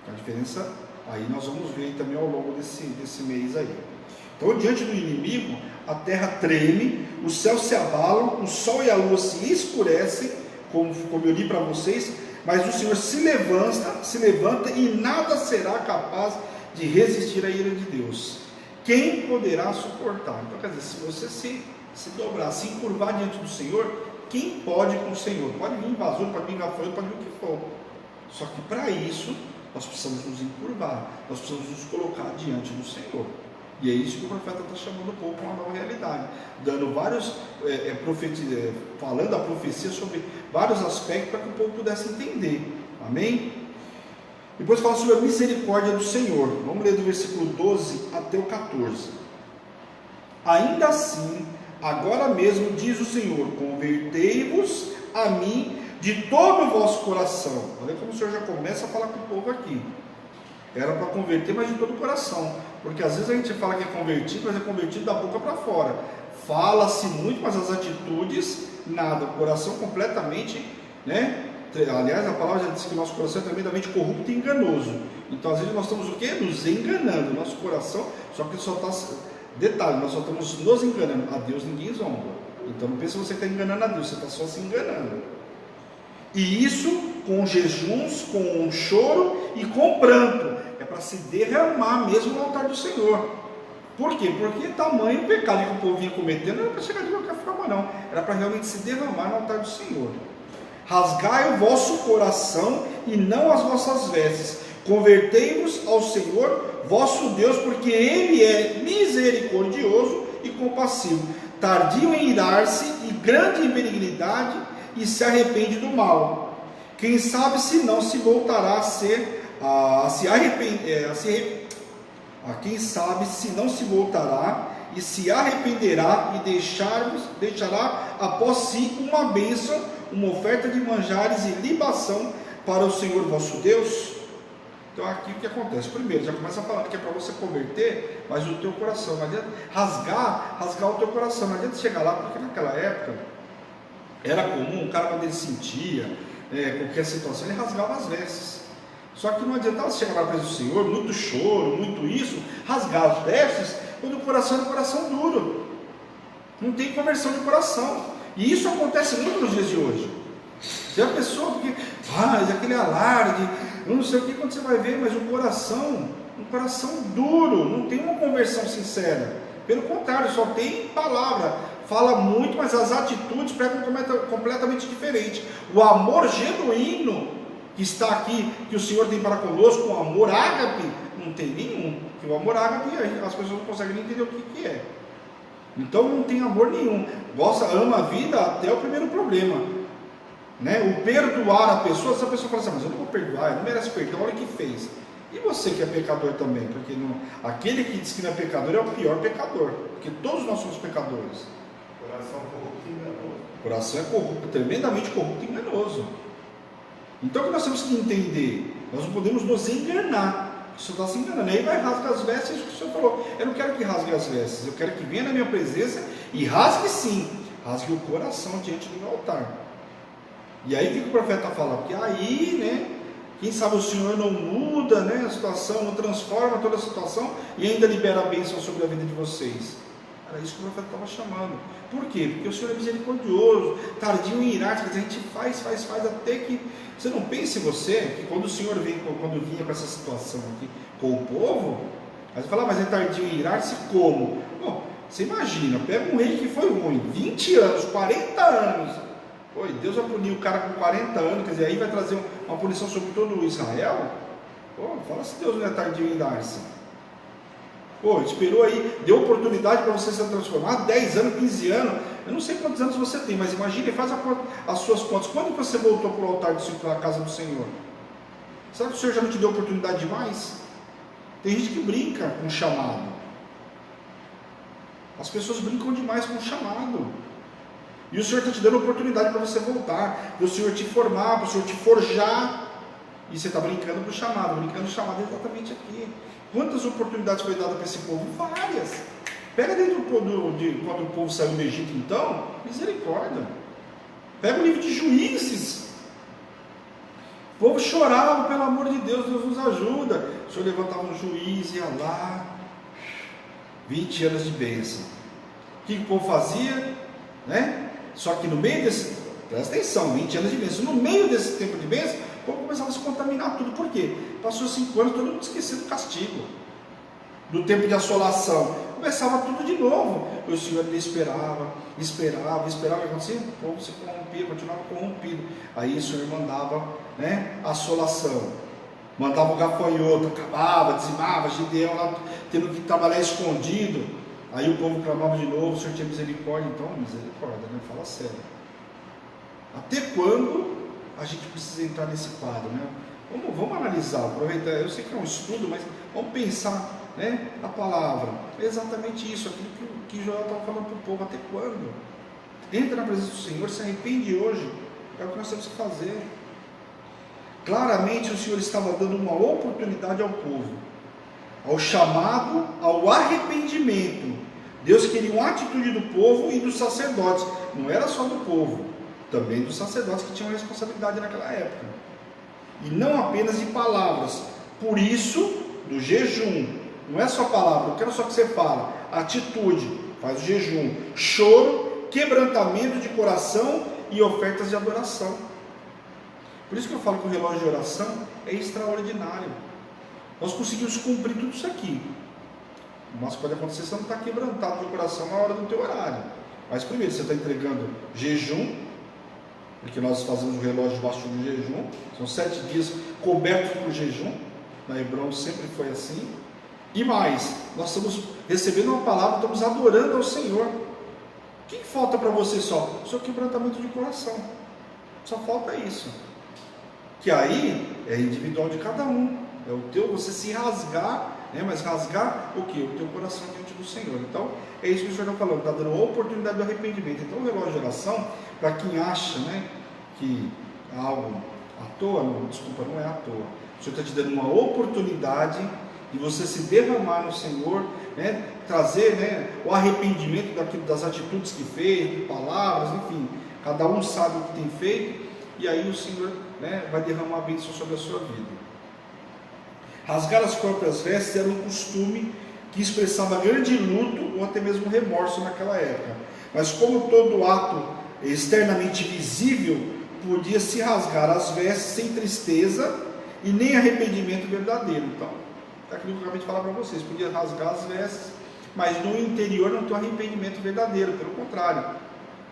Speaker 1: A diferença aí nós vamos ver também ao longo desse mês aí. Então, diante do inimigo, a terra treme, os céus se abalam, o sol e a lua se escurecem, como eu li para vocês, mas o Senhor se levanta e nada será capaz de resistir à ira de Deus. Quem poderá suportar? Então, quer dizer, se você se dobrar, se encurvar diante do Senhor, quem pode com o Senhor? Pode vir invasor, pode vir gafanhoto, pode vir o que for. Só que para isso, nós precisamos nos encurvar, nós precisamos nos colocar diante do Senhor. E é isso que o profeta está chamando o povo para uma nova realidade, dando falando a profecia sobre vários aspectos para que o povo pudesse entender. Amém? Depois fala sobre a misericórdia do Senhor. Vamos ler do versículo 12 até o 14. Ainda assim, agora mesmo diz o Senhor, convertei-vos a mim de todo o vosso coração. Olha como o Senhor já começa a falar com o povo aqui. Era para converter, mas de todo o coração. Porque às vezes a gente fala que é convertido, mas é convertido da boca para fora. Fala-se muito, mas as atitudes, nada. O coração completamente, né? Aliás, a palavra já diz que o nosso coração é tremendamente corrupto e enganoso. Então às vezes nós estamos o quê? Nos enganando. Nosso coração, só que só está... Detalhe, nós só estamos nos enganando. A Deus ninguém zomba. Então não pense que você está enganando a Deus, você está só se enganando. E isso com jejuns, com choro e com pranto. É para se derramar mesmo no altar do Senhor. Por quê? Porque tamanho pecado que o povo vinha cometendo não era para chegar de qualquer forma não. Era para realmente se derramar no altar do Senhor. Rasgai o vosso coração e não as vossas vestes. Convertei-vos ao Senhor vosso Deus, porque Ele é misericordioso e compassivo, tardio em irar-se e grande em benignidade, e se arrepende do mal. Quem sabe se não se voltará quem sabe se não se voltará e se arrependerá e deixará após si uma bênção, uma oferta de manjares e libação para o Senhor vosso Deus? Então aqui o que acontece? Primeiro, já começa falando que é para você converter, mas o teu coração, não adianta rasgar o teu coração, não adianta chegar lá, porque naquela época era comum, o cara quando ele sentia qualquer situação, ele rasgava as vestes. Só que não adiantava chegar na presença do Senhor, muito choro, muito isso, rasgar as vestes, quando o coração é um coração duro, não tem conversão de coração, e isso acontece muito nos dias de hoje. Se a pessoa porque faz aquele alarde, eu não sei o que, quando você vai ver, mas um coração duro, não tem uma conversão sincera, pelo contrário, só tem palavra, fala muito, mas as atitudes pregam completamente diferente. O amor genuíno que está aqui, que o Senhor tem para conosco, o amor ágape, não tem nenhum, porque o amor ágape as pessoas não conseguem nem entender o que é. Então não tem amor nenhum, ama a vida até o primeiro problema, né? O perdoar a pessoa, se a pessoa fala assim, mas eu não vou perdoar, ele não merece perdão, olha o que fez. E você que é pecador também, porque aquele que diz que não é pecador é o pior pecador, porque todos nós somos pecadores.
Speaker 2: Coração corrupto e enganoso.
Speaker 1: O coração é corrupto, tremendamente corrupto e enganoso. Então o que nós temos que entender? Nós não podemos nos enganar. O Senhor está se enganando. Aí vai rasgar as vestes, é isso que o Senhor falou. Eu não quero que rasgue as vestes, eu quero que venha na minha presença e rasgue sim, rasgue o coração diante do meu altar. E aí o que o profeta fala? Porque aí, né, quem sabe o Senhor não muda, né, a situação, não transforma toda a situação e ainda libera a bênção sobre a vida de vocês. Era isso que o profeta estava chamando. Por quê? Porque o Senhor é misericordioso, tardio em irar, quer dizer, a gente faz até que... Você não pense você, que quando o Senhor vinha com essa situação aqui com o povo, aí você fala, mas é tardio em irar-se como? Bom, você imagina, pega um rei que foi ruim, 20 anos, 40 anos, oi, Deus vai punir o cara com 40 anos, quer dizer, aí vai trazer uma punição sobre todo Israel? Pô, fala se Deus não é tardio em irar-se. Pô, esperou aí, deu oportunidade para você se transformar, 10 anos, 15 anos, eu não sei quantos anos você tem, mas imagine, faz as suas contas, quando você voltou para o altar do Senhor, para a casa do Senhor? Será que o Senhor já não te deu oportunidade demais? Tem gente que brinca com o chamado, as pessoas brincam demais com o chamado, e o Senhor está te dando oportunidade para você voltar, para o Senhor te formar, para o Senhor te forjar, e você está brincando com o chamado, exatamente aqui. Quantas oportunidades foi dada para esse povo? Várias. Pega dentro quando o povo saiu do Egito, então, misericórdia. Pega o livro de Juízes. O povo chorava, pelo amor de Deus, Deus nos ajuda. O Senhor levantava um juiz, ia lá, 20 anos de bênção. O que o povo fazia? Né? Só que no meio desse, presta atenção, 20 anos de bênção, no meio desse tempo de bênção, o povo começava a se contaminar tudo. Por quê? Passou 5 anos, todo mundo esqueceu do castigo, do tempo de assolação, começava tudo de novo. O Senhor ele esperava, o que acontecia? O povo se corrompia, continuava corrompido. Aí o Senhor mandava, né, assolação, mandava o gafanhoto, acabava, dizimava, Gideão lá tendo que trabalhar escondido. Aí o povo clamava de novo, o Senhor tinha misericórdia. Então, misericórdia, né? Fala sério. Até quando a gente precisa entrar nesse quadro, né? Vamos analisar, aproveitar, eu sei que é um estudo, mas vamos pensar, né, a palavra, é exatamente isso, aquilo que Joel estava falando para o povo, até quando? Entra na presença do Senhor, se arrepende hoje, é o que nós temos que fazer. Claramente o Senhor estava dando uma oportunidade ao povo, ao chamado, ao arrependimento. Deus queria uma atitude do povo e dos sacerdotes, não era só do povo, também dos sacerdotes que tinham responsabilidade naquela época, e não apenas de palavras. Por isso, do jejum, não é só palavra, eu quero só que você fale, atitude, faz o jejum, choro, quebrantamento de coração e ofertas de adoração. Por isso que eu falo que o relógio de oração é extraordinário. Nós conseguimos cumprir tudo isso aqui, mas pode acontecer se você não está quebrantado de coração na hora do teu horário. Mas primeiro você está entregando jejum, porque nós fazemos o relógio debaixo do jejum, são 7 dias cobertos por jejum, na Hebron sempre foi assim. E mais, nós estamos recebendo uma palavra, estamos adorando ao Senhor. O que falta para você só? O seu quebrantamento de coração. Só falta isso. Que aí é individual de cada um. É o teu, você se rasgar, né? Mas rasgar o que? O teu coração diante do Senhor. Então, é isso que o Senhor está falando, está dando a oportunidade do arrependimento. Então, o relógio de oração, para quem acha, né, que é algo à toa, não, desculpa, não é à toa. O Senhor está te dando uma oportunidade de você se derramar no Senhor, né, trazer, né, o arrependimento das atitudes que fez, de palavras, enfim, cada um sabe o que tem feito, e aí o Senhor, né, vai derramar a bênção sobre a sua vida. Rasgar as próprias vestes era um costume que expressava grande luto ou até mesmo remorso naquela época, mas como todo ato externamente visível, podia se rasgar as vestes sem tristeza e nem arrependimento verdadeiro. Então, é aquilo que eu acabei de falar para vocês, podia rasgar as vestes, mas no interior não tem um arrependimento verdadeiro, pelo contrário,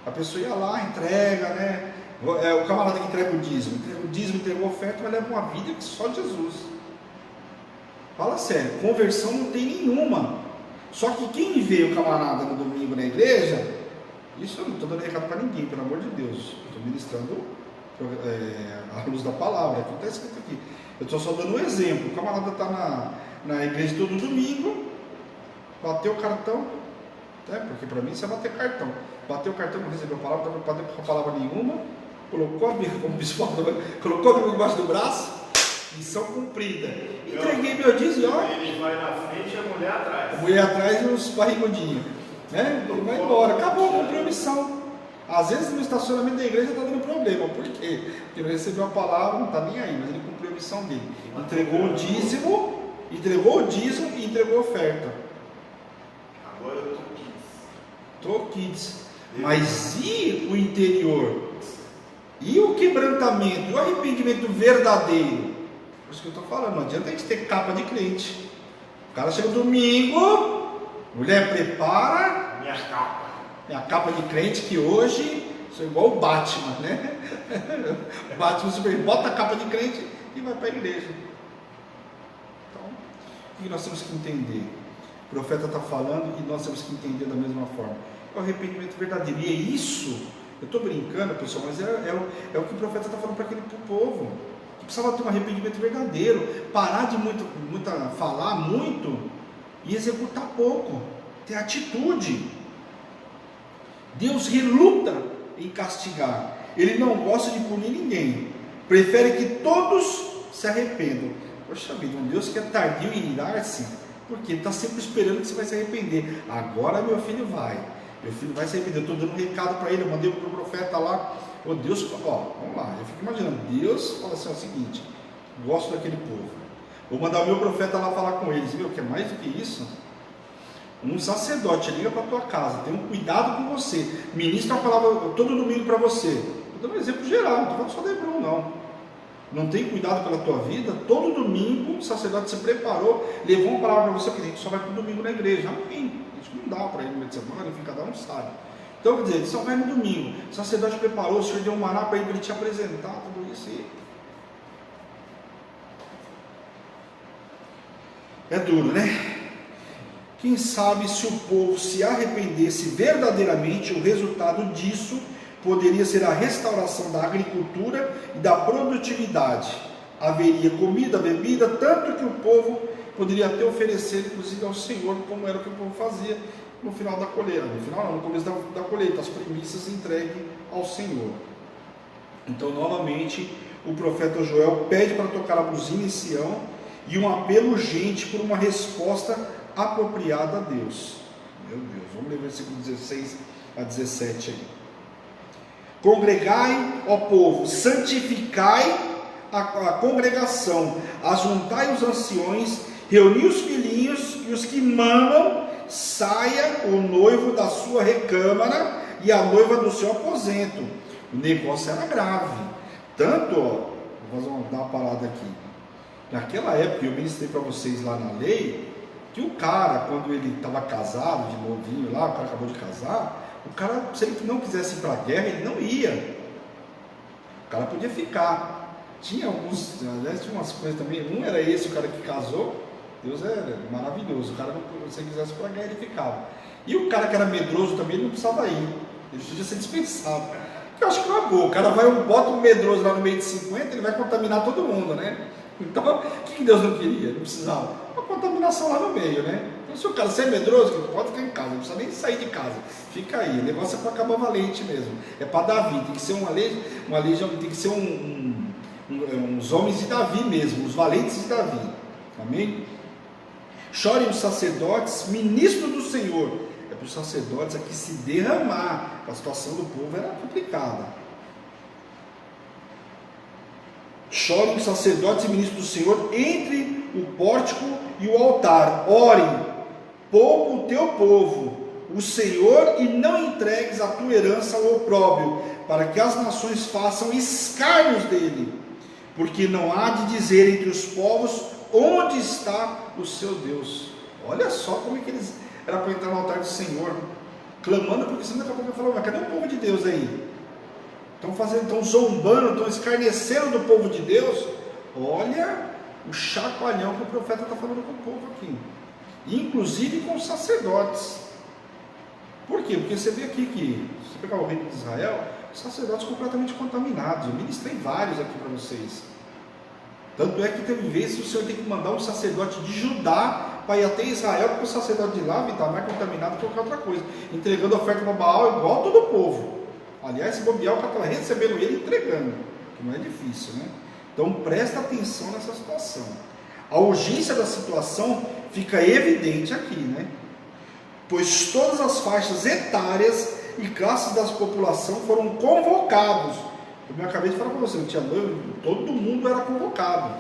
Speaker 1: a pessoa ia lá, entrega, né? O camarada que entrega o dízimo, entregou a oferta, mas leva uma vida que só Jesus. Fala sério, conversão não tem nenhuma. Só que quem vê o camarada no domingo na igreja, isso eu não estou dando recado para ninguém, pelo amor de Deus, estou ministrando a luz da palavra, aqui está escrito aqui. Eu estou só dando um exemplo. O camarada está na igreja todo domingo, bateu o cartão, né? Porque para mim isso é bater cartão. Bateu o cartão, não recebeu a palavra, não bateu com a palavra nenhuma, colocou a Bíblia, como o bispo falou, colocou a Bíblia embaixo do braço, missão cumprida. Entreguei meu dízimo, ó.
Speaker 2: Ele vai na frente e a mulher atrás.
Speaker 1: A mulher atrás e os barrigudinhos, né? Ele vai embora, acabou, cumpriu a missão. Às vezes no estacionamento da igreja está dando problema. Por quê? Porque ele recebeu a palavra, não está nem aí, mas ele cumpriu a missão dele. Entregou o dízimo e entregou a oferta.
Speaker 2: Agora eu
Speaker 1: estou kids. Mas e o interior? E o quebrantamento? E o arrependimento verdadeiro? Por isso que eu estou falando, não adianta a gente ter capa de crente. O cara chega domingo, mulher prepara minha capa de crente, que hoje sou igual o Batman, né? O Batman super, bota a capa de crente e vai para a igreja. Então, o que nós temos que entender? O profeta está falando e nós temos que entender da mesma forma. É o arrependimento verdadeiro. E é isso, eu estou brincando, pessoal, mas é o que o profeta está falando para aquele povo. Que precisava ter um arrependimento verdadeiro, parar de falar muito e executar pouco, ter atitude. Deus reluta em castigar, Ele não gosta de punir ninguém, prefere que todos se arrependam. Poxa vida, um Deus que é tardio em irar-se, porque Ele está sempre esperando que você vai se arrepender. Agora meu filho vai se arrepender. Eu estou dando um recado para ele, eu mandei para o profeta lá. Ô Deus, vamos lá, eu fico imaginando, Deus fala assim, é o seguinte, gosto daquele povo, vou mandar o meu profeta lá falar com eles, viu, que é mais do que isso, um sacerdote liga para a tua casa, tem um cuidado com você, ministra a palavra todo domingo para você. Estou dando um exemplo geral, não estou falando só de Hebron, não tem cuidado pela tua vida, todo domingo o sacerdote se preparou, levou uma palavra para você, porque a gente só vai para o domingo na igreja, amém, a gente não dá para ir no meio de semana, enfim, cada um sabe. Então, quer dizer, ele só vai no domingo, o sacerdote preparou, o Senhor deu um maná para ele te apresentar, tudo isso aí. É duro, né? Quem sabe se o povo se arrependesse verdadeiramente, o resultado disso poderia ser a restauração da agricultura e da produtividade. Haveria comida, bebida, tanto que o povo poderia até oferecer, inclusive ao Senhor, como era o que o povo fazia no final da colheita. No final não, no começo da colheita, as primícias entregues ao Senhor. Então, novamente, o profeta Joel pede para tocar a buzina em Sião e um apelo urgente por uma resposta apropriada a Deus. Meu Deus, vamos ler o versículo 16 a 17 aí. Congregai, ó povo, santificai a congregação, ajuntai os anciões, reuni os filhinhos e os que mamam, saia o noivo da sua recâmara e a noiva do seu aposento. O negócio era grave. Tanto, vou dar uma parada aqui. Naquela época, eu ministrei para vocês lá na lei, que o cara, quando ele estava casado, de novinho lá, o cara acabou de casar, o cara, se ele não quisesse ir para a guerra, ele não ia. O cara podia ficar. Tinha aliás, tinha umas coisas também. Um era esse, o cara que casou. Deus era maravilhoso. O cara, se você quisesse pagar, ele ficava. E o cara que era medroso também, ele não precisava ir. Ele podia ser dispensado. Eu acho que não é boa. O cara bota um medroso lá no meio de 50, ele vai contaminar todo mundo, né? Então, o que Deus não queria? Não precisava. Uma contaminação lá no meio, né? Então, se o cara é medroso, pode ficar em casa, não precisa nem sair de casa. Fica aí. O negócio é para acabar valente mesmo. É para Davi. Tem que ser uma legião, tem que ser uns homens de Davi mesmo, os valentes de Davi. Amém? Chorem os sacerdotes, ministros do Senhor. É para os sacerdotes aqui se derramar. A situação do povo era complicada. Chorem os sacerdotes e ministros do Senhor entre o pórtico e o altar. Orem, poupa o teu povo, o Senhor, e não entregues a tua herança ao opróbrio, para que as nações façam escárnios dele. Porque não há de dizer entre os povos onde está o seu Deus. Olha só como é que eles era para entrar no altar do Senhor, clamando, porque senão daqui a pouco eu falo, mas cadê o povo de Deus aí? Estão zombando, estão escarnecendo do povo de Deus. Olha o chacoalhão que o profeta está falando com o povo aqui, inclusive com os sacerdotes. Por quê? Porque você vê aqui que, se você pegar o reino de Israel, os sacerdotes completamente contaminados. Eu ministrei vários aqui para vocês. Tanto é que teve vezes que o Senhor tem que mandar um sacerdote de Judá para ir até Israel, porque o sacerdote de lá está mais contaminado que qualquer outra coisa, entregando oferta para Baal igual todo o povo. Aliás, se bobear, o cara está recebendo ele e entregando, que não é difícil, né? Então presta atenção nessa situação. A urgência da situação fica evidente aqui, né? Pois todas as faixas etárias e classes da população foram convocados. Eu acabei de falar para você, não tinha noivo, todo mundo era convocado.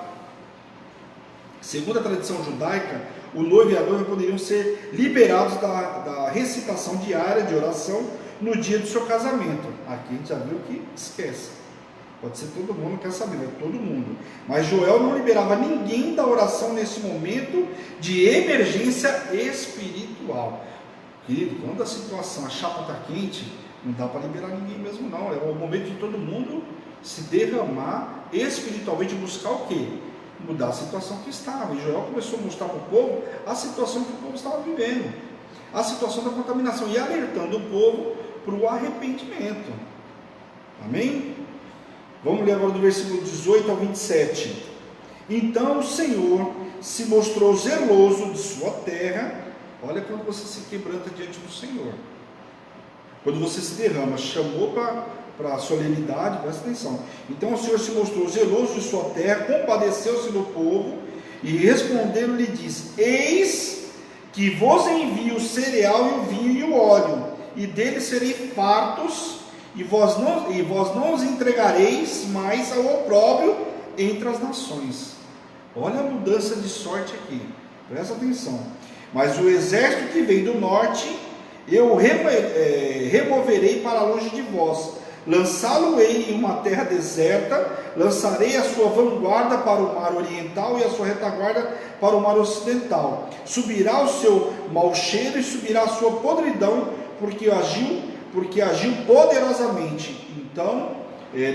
Speaker 1: Segundo a tradição judaica, o noivo e a noiva poderiam ser liberados da recitação diária de oração no dia do seu casamento. Aqui a gente já viu que esquece. Pode ser todo mundo, não quer saber, é todo mundo. Mas Joel não liberava ninguém da oração nesse momento de emergência espiritual. Querido, quando a situação, a chapa está quente, não dá para liberar ninguém mesmo não. É o momento de todo mundo se derramar espiritualmente, buscar o quê? Mudar a situação que estava. E Joel começou a mostrar para o povo a situação que o povo estava vivendo, a situação da contaminação, e alertando o povo para o arrependimento. Amém? Vamos ler agora do versículo 18 ao 27. Então o Senhor se mostrou zeloso de sua terra. Olha quando você se quebranta diante do Senhor, quando você se derrama, chamou para a solenidade, presta atenção. Então o Senhor se mostrou zeloso de sua terra, compadeceu-se do povo, e respondendo lhe disse: eis que vos envio o cereal e o vinho e o óleo, e deles serei fartos, e vós não os entregareis mais ao opróbrio entre as nações. Olha a mudança de sorte aqui, presta atenção. Mas o exército que vem do norte eu removerei para longe de vós, lançá-lo-ei em uma terra deserta, lançarei a sua vanguarda para o mar oriental e a sua retaguarda para o mar ocidental. Subirá o seu mau cheiro e subirá a sua podridão, porque agiu poderosamente. Então,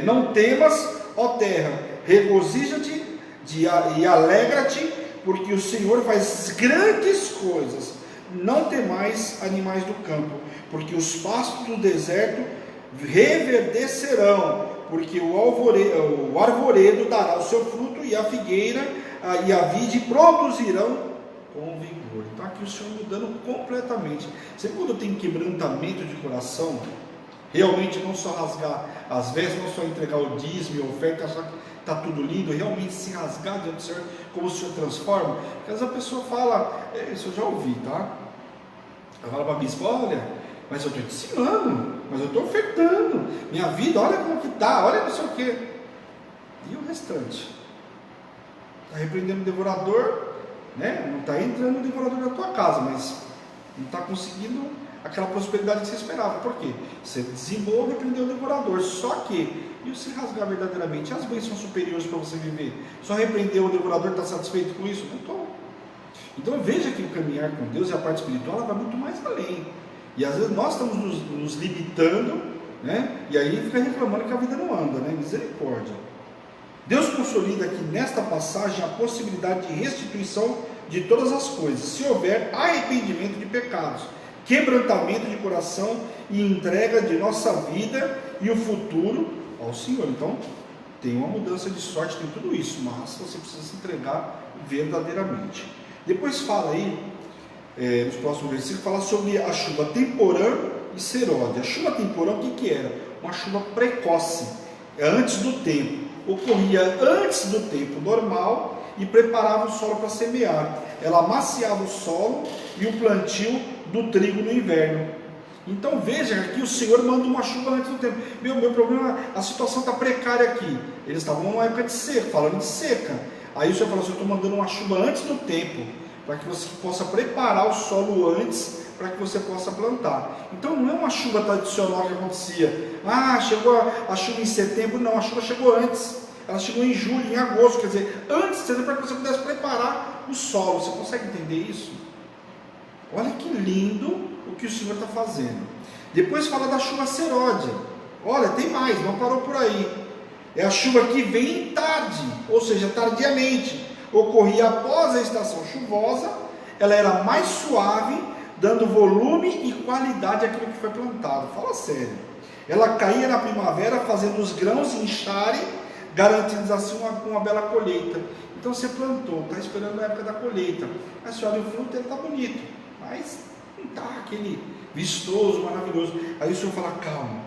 Speaker 1: não temas, ó terra, regozija-te e alegra-te, porque o Senhor faz grandes coisas. Não temais, animais do campo, porque os pastos do deserto reverdecerão, porque o arvoredo dará o seu fruto, e a figueira e a vide produzirão com vigor. Então aqui o Senhor mudando completamente. Você, quando tem quebrantamento de coração, realmente não só rasgar as vestes, não só entregar o dízimo e a oferta, achar que está tudo lindo, realmente se rasgar diante do Senhor, como o Senhor transforma. Porque às vezes a pessoa fala, isso eu já ouvi, tá? Ela fala para a bispa: olha, mas eu estou te ensinando, mas eu estou ofertando, minha vida, olha como que está, olha não sei o quê. E o restante? Está repreendendo o devorador, né? Não está entrando o devorador na tua casa, mas não está conseguindo aquela prosperidade que você esperava. Por quê? Você dizimou, repreendeu o devorador. Só que, e se rasgar verdadeiramente, as bênçãos superiores para você viver? Só repreendeu o devorador, está satisfeito com isso? Não estou. Então veja que o caminhar com Deus e a parte espiritual, ela vai muito mais além. E às vezes nós estamos nos limitando, né? E aí fica reclamando que a vida não anda, né? Misericórdia. Deus consolida aqui nesta passagem a possibilidade de restituição de todas as coisas, se houver arrependimento de pecados, quebrantamento de coração e entrega de nossa vida e o futuro ao Senhor. Então, tem uma mudança de sorte, tem tudo isso, mas você precisa se entregar verdadeiramente. Depois fala aí, nos próximos versículos, fala sobre a chuva temporã e serode. A chuva temporã, o que era? Uma chuva precoce, antes do tempo. Ocorria antes do tempo normal e preparava o solo para semear. Ela amaciava o solo e o plantio do trigo no inverno. Então veja que o Senhor manda uma chuva antes do tempo. Meu problema, a situação está precária aqui. Eles estavam numa época de seca, falando de seca. Aí o Senhor falou assim: eu estou mandando uma chuva antes do tempo, para que você possa preparar o solo antes, para que você possa plantar. Então não é uma chuva tradicional que acontecia. Chegou a chuva em setembro. Não, a chuva chegou antes. Ela chegou em julho, em agosto, quer dizer, antes, para que você pudesse preparar o solo. Você consegue entender isso? Olha que lindo o que o Senhor está fazendo. Depois fala da chuva serode. Olha, tem mais, não parou por aí. É a chuva que vem tarde, ou seja, tardiamente. Ocorria após a estação chuvosa. Ela era mais suave, dando volume e qualidade àquilo que foi plantado. Fala sério. Ela caía na primavera, fazendo os grãos incharem, garantindo assim uma bela colheita. Então você plantou, está esperando a época da colheita. Aí você olha o fruto, ele está bonito, mas não está aquele vistoso, maravilhoso. Aí o Senhor fala: calma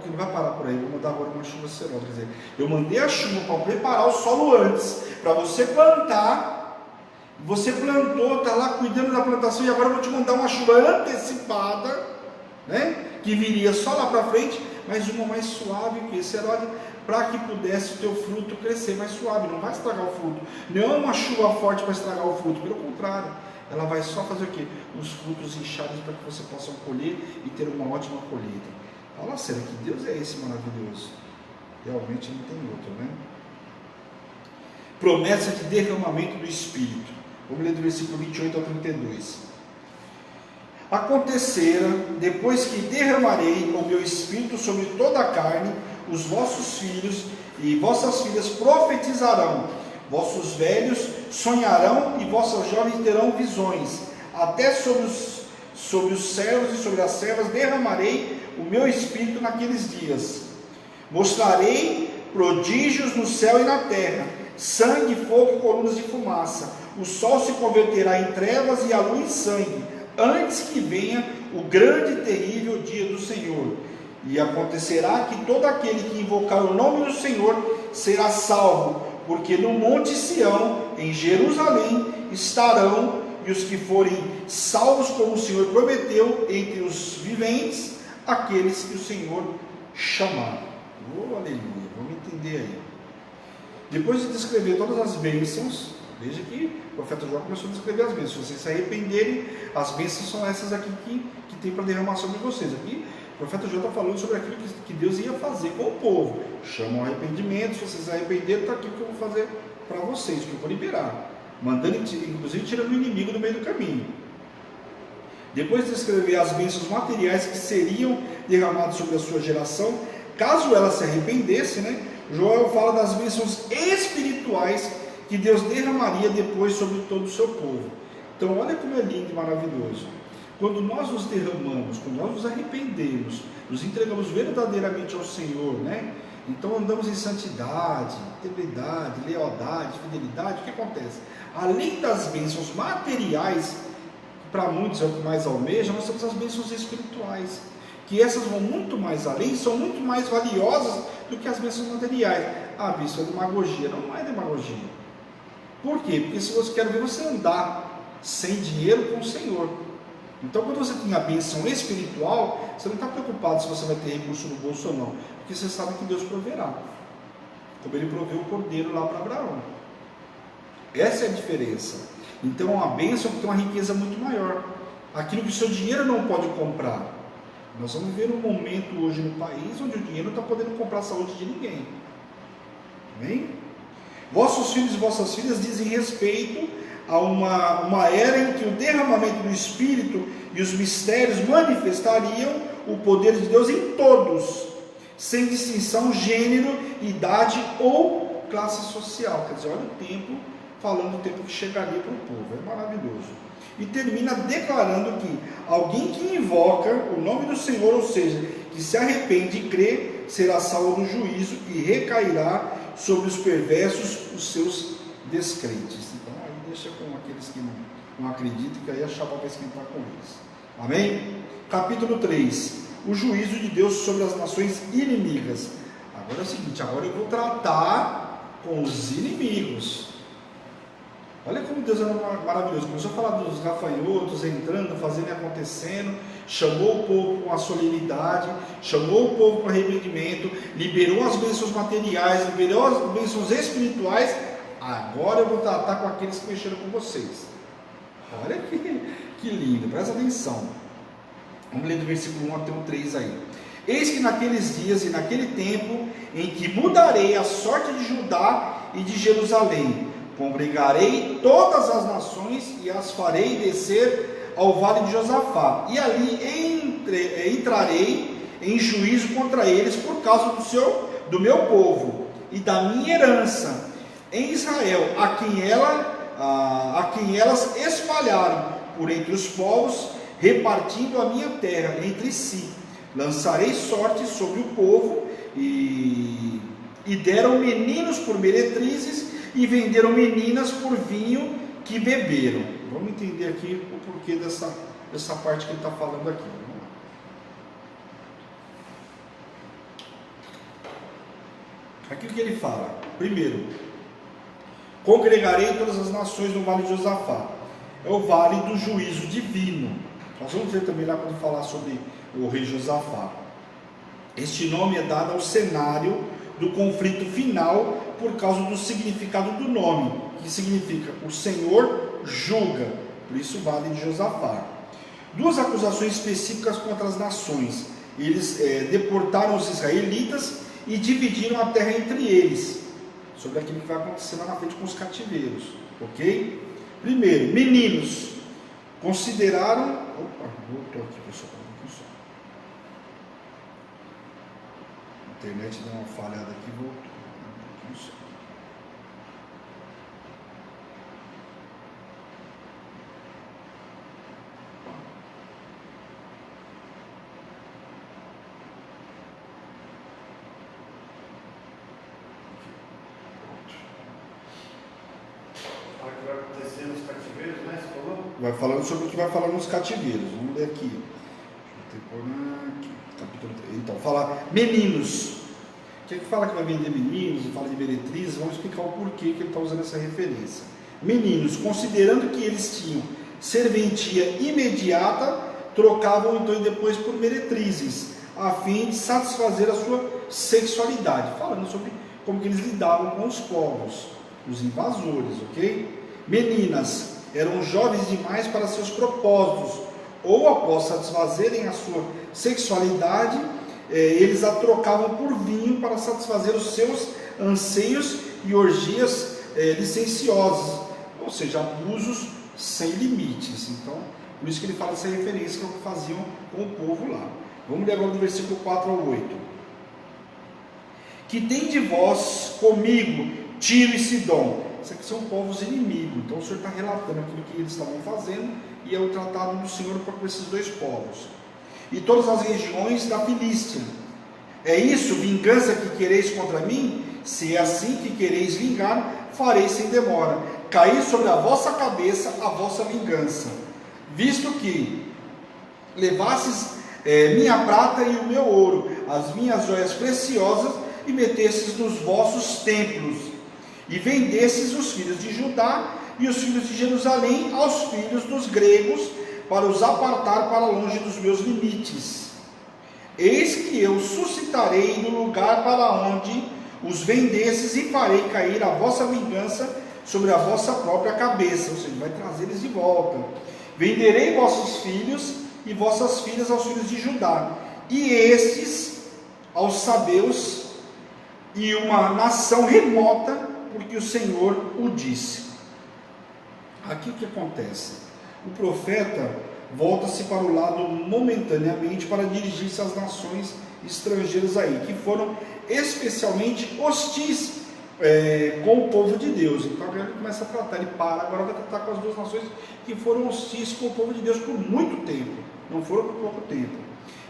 Speaker 1: que não vai parar por aí, vou mandar agora uma chuva serode. Quer dizer, eu mandei a chuva para preparar o solo antes, para você plantar. Você plantou, está lá cuidando da plantação, e agora eu vou te mandar uma chuva antecipada, né, que viria só lá para frente, mas uma mais suave que esse serode, para que pudesse o teu fruto crescer mais suave. Não vai estragar o fruto. Não é uma chuva forte para estragar o fruto, pelo contrário, ela vai só fazer o quê? Os frutos inchados, para que você possa colher e ter uma ótima colheita. Fala sério, que Deus é esse maravilhoso? Realmente não tem outro, né? Promessa de derramamento do Espírito. Vamos ler do versículo 28 ao 32. Acontecera, depois que derramarei o meu Espírito sobre toda a carne, os vossos filhos e vossas filhas profetizarão, vossos velhos sonharão e vossas jovens terão visões. Até sobre os servos e sobre as servas derramarei o meu Espírito naqueles dias. Mostrarei prodígios no céu e na terra, sangue, fogo e colunas de fumaça. O sol se converterá em trevas e a lua em sangue, antes que venha o grande e terrível dia do Senhor. E acontecerá que todo aquele que invocar o nome do Senhor será salvo, porque no monte Sião, em Jerusalém, estarão, e os que forem salvos, como o Senhor prometeu, entre os viventes, aqueles que o Senhor chamar. Oh, aleluia, vamos entender aí. Depois de descrever todas as bênçãos, veja que o profeta João começou a descrever as bênçãos. Se vocês se arrependerem, as bênçãos são essas aqui que tem para derramar sobre vocês. Aqui o profeta João está falando sobre aquilo que Deus ia fazer com o povo. Chama o arrependimento. Se vocês se arrependerem, está aqui o que eu vou fazer para vocês, que eu vou liberar, mandando inclusive tirando o inimigo do meio do caminho. Depois de descrever as bênçãos materiais que seriam derramadas sobre a sua geração, caso ela se arrependesse, né, Joel fala das bênçãos espirituais que Deus derramaria depois sobre todo o seu povo. Então olha como é lindo e maravilhoso. Quando nós nos derramamos, quando nós nos arrependemos, nos entregamos verdadeiramente ao Senhor, né? Então andamos em santidade, integridade, lealdade, fidelidade. O que acontece? Além das bênçãos materiais, para muitos é o que mais almejam, nós temos as bênçãos espirituais, que essas vão muito mais além, são muito mais valiosas do que as bênçãos materiais. Isso é demagogia. Não é demagogia. Por quê? Porque se você quer ver você andar sem dinheiro com o Senhor. Então quando você tem a bênção espiritual, você não está preocupado se você vai ter recurso no bolso ou não, porque você sabe que Deus proverá, como Ele proveu o cordeiro lá para Abraão. Essa é a diferença. Então a bênção tem uma riqueza muito maior, aquilo que o seu dinheiro não pode comprar. Nós vamos ver um momento hoje no país onde o dinheiro não está podendo comprar a saúde de ninguém. Amém? Vossos filhos e vossas filhas dizem respeito a uma era em que o derramamento do Espírito e os mistérios manifestariam o poder de Deus em todos, sem distinção, gênero, idade ou classe social. Quer dizer, olha o tempo, falando do tempo que chegaria para o povo. É maravilhoso. E termina declarando que alguém que invoca o nome do Senhor, ou seja, que se arrepende e crê, será salvo do juízo e recairá sobre os perversos os seus descrentes. Então aí deixa com aqueles que não acreditam, que aí a chapa vai esquentar com eles. Amém? Capítulo 3. O juízo de Deus sobre as nações inimigas. Agora é o seguinte, agora eu vou tratar com os inimigos. Olha como Deus é maravilhoso. Começou a falar dos gafanhotos entrando, fazendo e acontecendo, chamou o povo com a solenidade, chamou o povo para arrependimento, liberou as bênçãos materiais, liberou as bênçãos espirituais. Agora eu vou tratar com aqueles que mexeram com vocês. Olha que lindo, presta atenção. Vamos ler do versículo 1 até o 3 aí. Eis que naqueles dias e naquele tempo em que mudarei a sorte de Judá e de Jerusalém, congregarei todas as nações e as farei descer ao vale de Josafá, e ali entrarei em juízo contra eles por causa do meu povo e da minha herança em Israel, a quem elas espalharam por entre os povos, repartindo a minha terra entre si. Lançarei sorte sobre o povo e deram meninos por meretrizes e venderam meninas por vinho que beberam. Vamos entender aqui o porquê dessa parte que ele está falando aqui. Aqui o que ele fala? Primeiro, congregarei todas as nações no vale de Josafá. É o vale do juízo divino. Nós vamos ver também lá quando falar sobre o rei Josafá. Este nome é dado ao cenário do conflito final por causa do significado do nome, que significa o Senhor julga, por isso vale de Josafá. Duas acusações específicas contra as nações. Eles deportaram os israelitas e dividiram a terra entre eles, sobre aquilo que vai acontecer lá na frente com os cativeiros, ok? Primeiro, meninos consideraram... Opa, voltou aqui, pessoal. A internet deu uma falhada aqui, voltou. Vai falando sobre o que vai falar nos cativeiros. Vamos ler aqui. Capítulo 3. Então, fala meninos. O que fala que vai vender meninos? Fala de meretrizes. Vamos explicar o porquê que ele está usando essa referência. Meninos, considerando que eles tinham serventia imediata, trocavam então e depois por meretrizes, a fim de satisfazer a sua sexualidade. Falando sobre como que eles lidavam com os povos, os invasores, ok? Meninas, eram jovens demais para seus propósitos, ou após satisfazerem a sua sexualidade, eles a trocavam por vinho para satisfazer os seus anseios e orgias licenciosas, ou seja, abusos sem limites. Então, por isso que ele fala essa referência, que é o que faziam com o povo lá. Vamos ler agora do versículo 4 ao 8. Que tem de vós comigo Tiro e Sidom? Isso aqui são povos inimigos. Então o Senhor está relatando aquilo que eles estavam fazendo, e é o tratado do Senhor para com esses dois povos. E todas as regiões da Filístia. É isso, vingança que quereis contra mim? Se é assim que quereis vingar, farei sem demora. Cair sobre a vossa cabeça a vossa vingança. Visto que levasses minha prata e o meu ouro, as minhas joias preciosas, e metesses nos vossos templos, e vendesses os filhos de Judá e os filhos de Jerusalém aos filhos dos gregos, para os apartar para longe dos meus limites. Eis que eu suscitarei no lugar para onde os vendesses, e farei cair a vossa vingança sobre a vossa própria cabeça, ou seja, vai trazer eles de volta. Venderei vossos filhos e vossas filhas aos filhos de Judá, e estes aos sabeus, e uma nação remota, porque o Senhor o disse. Aqui o que acontece? O profeta volta-se para o lado momentaneamente para dirigir-se às nações estrangeiras aí, que foram especialmente hostis com o povo de Deus. Então agora ele começa a tratar, ele para, agora vai tratar com as duas nações que foram hostis com o povo de Deus por muito tempo, não foram por pouco tempo.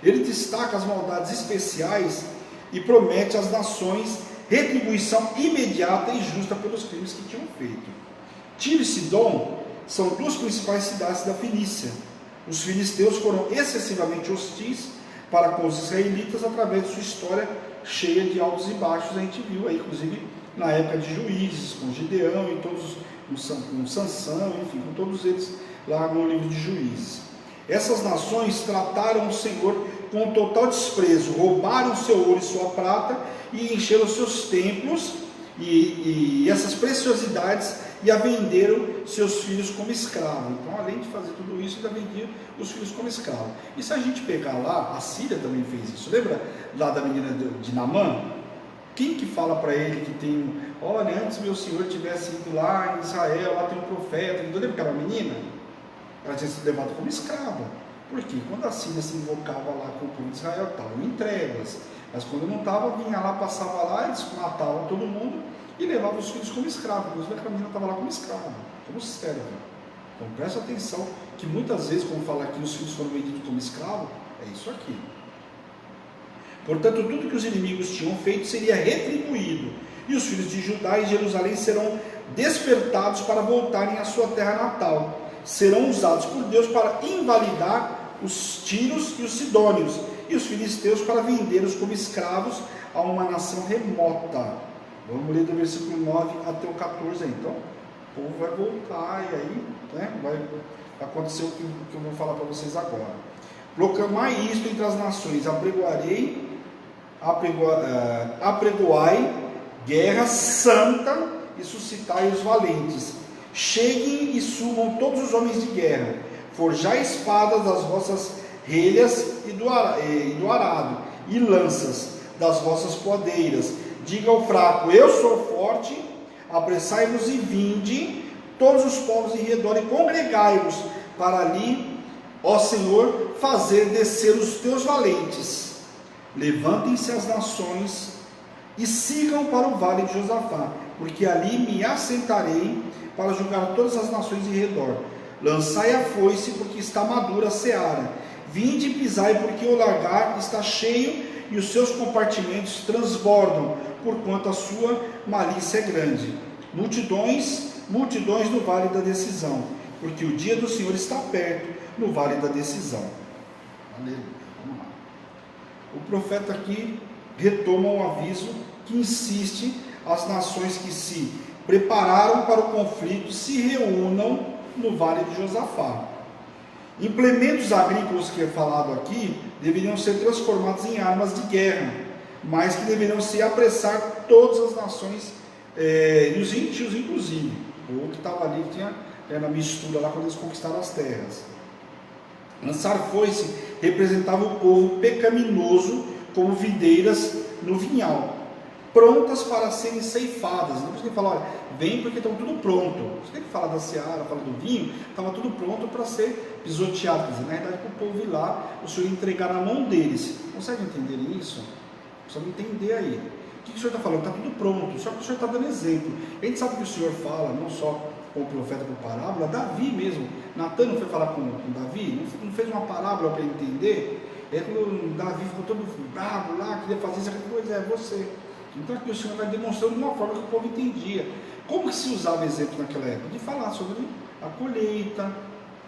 Speaker 1: Ele destaca as maldades especiais e promete às nações retribuição imediata e justa pelos crimes que tinham feito. Tiro e Sidom são duas principais cidades da Fenícia. Os filisteus foram excessivamente hostis para com os israelitas através de sua história cheia de altos e baixos. A gente viu aí, inclusive, na época de Juízes, com Gideão e todos, com Sansão, enfim, com todos eles lá no livro de Juízes. Essas nações trataram o Senhor com total desprezo, roubaram seu ouro e sua prata e encheram seus templos e essas preciosidades e a venderam seus filhos como escravos. Então, além de fazer tudo isso, ainda vendiam os filhos como escravos. E se a gente pegar lá, a Síria também fez isso. Lembra lá da menina de Naamã? Quem que fala para ele que tem, olha, antes meu senhor tivesse ido lá em Israel, lá tem um profeta, não lembra aquela menina? Ela tinha sido levada como escrava. Porque quando a Síria se invocava lá com o povo de Israel, estavam em trevas. Mas quando não estava, vinha lá, passava lá, eles matavam todo mundo e levavam os filhos como escravo. Inclusive a menina estava lá como escrava, como serva. Então presta atenção que muitas vezes, quando fala que os filhos foram vendidos como escravo, é isso aqui. Portanto, tudo que os inimigos tinham feito seria retribuído, e os filhos de Judá e Jerusalém serão despertados para voltarem à sua terra natal. Serão usados por Deus para invalidar os tíros e os sidônios, e os filisteus para vendê-los como escravos a uma nação remota. Vamos ler do versículo 9 até o 14 aí. Então, o povo vai voltar e aí, né, vai acontecer o que eu vou falar para vocês agora. Proclamai isto entre as nações, apregoai guerra santa e suscitai os valentes. Cheguem e subam todos os homens de guerra, forjai espadas das vossas relhas e do arado, e lanças das vossas podeiras. Diga ao fraco, eu sou forte, apressai-vos e vinde, todos os povos em redor, e congregai-vos para ali, ó Senhor, fazer descer os teus valentes. Levantem-se as nações e sigam para o vale de Josafá, porque ali me assentarei para julgar todas as nações em redor. Lançai a foice, porque está madura a seara. Vinde e pisai, porque o largar está cheio e os seus compartimentos transbordam, porquanto a sua malícia é grande. Multidões no vale da decisão, porque o dia do Senhor está perto, no vale da decisão. Aleluia. Vamos lá. O profeta aqui retoma um aviso que insiste às nações que se prepararam para o conflito, se reúnam no vale de Josafá. Implementos agrícolas que é falado aqui deveriam ser transformados em armas de guerra, mas que deveriam se apressar todas as nações, e os gentios inclusive. O povo que estava ali tinha na mistura lá quando eles conquistaram as terras. Lançar foice representava o povo pecaminoso como videiras no vinhal, prontas para serem ceifadas. Não precisa falar, olha, vem porque estão tudo pronto. Você tem que falar da seara, fala do vinho, estava tudo pronto para ser pisoteado. Quer dizer, na verdade, para o povo ir lá, o Senhor entregar na mão deles. Consegue entender isso? Precisa entender aí. O que o Senhor está falando? Está tudo pronto, só que o Senhor está dando exemplo. A gente sabe que o Senhor fala, não só com o profeta por parábola, Davi mesmo. Natan não foi falar com Davi, não fez uma parábola para ele entender. Davi ficou todo bravo lá, queria fazer isso, coisa é você. Então aqui o Senhor vai demonstrando de uma forma que o povo entendia. Como que se usava exemplo naquela época? De falar sobre a colheita,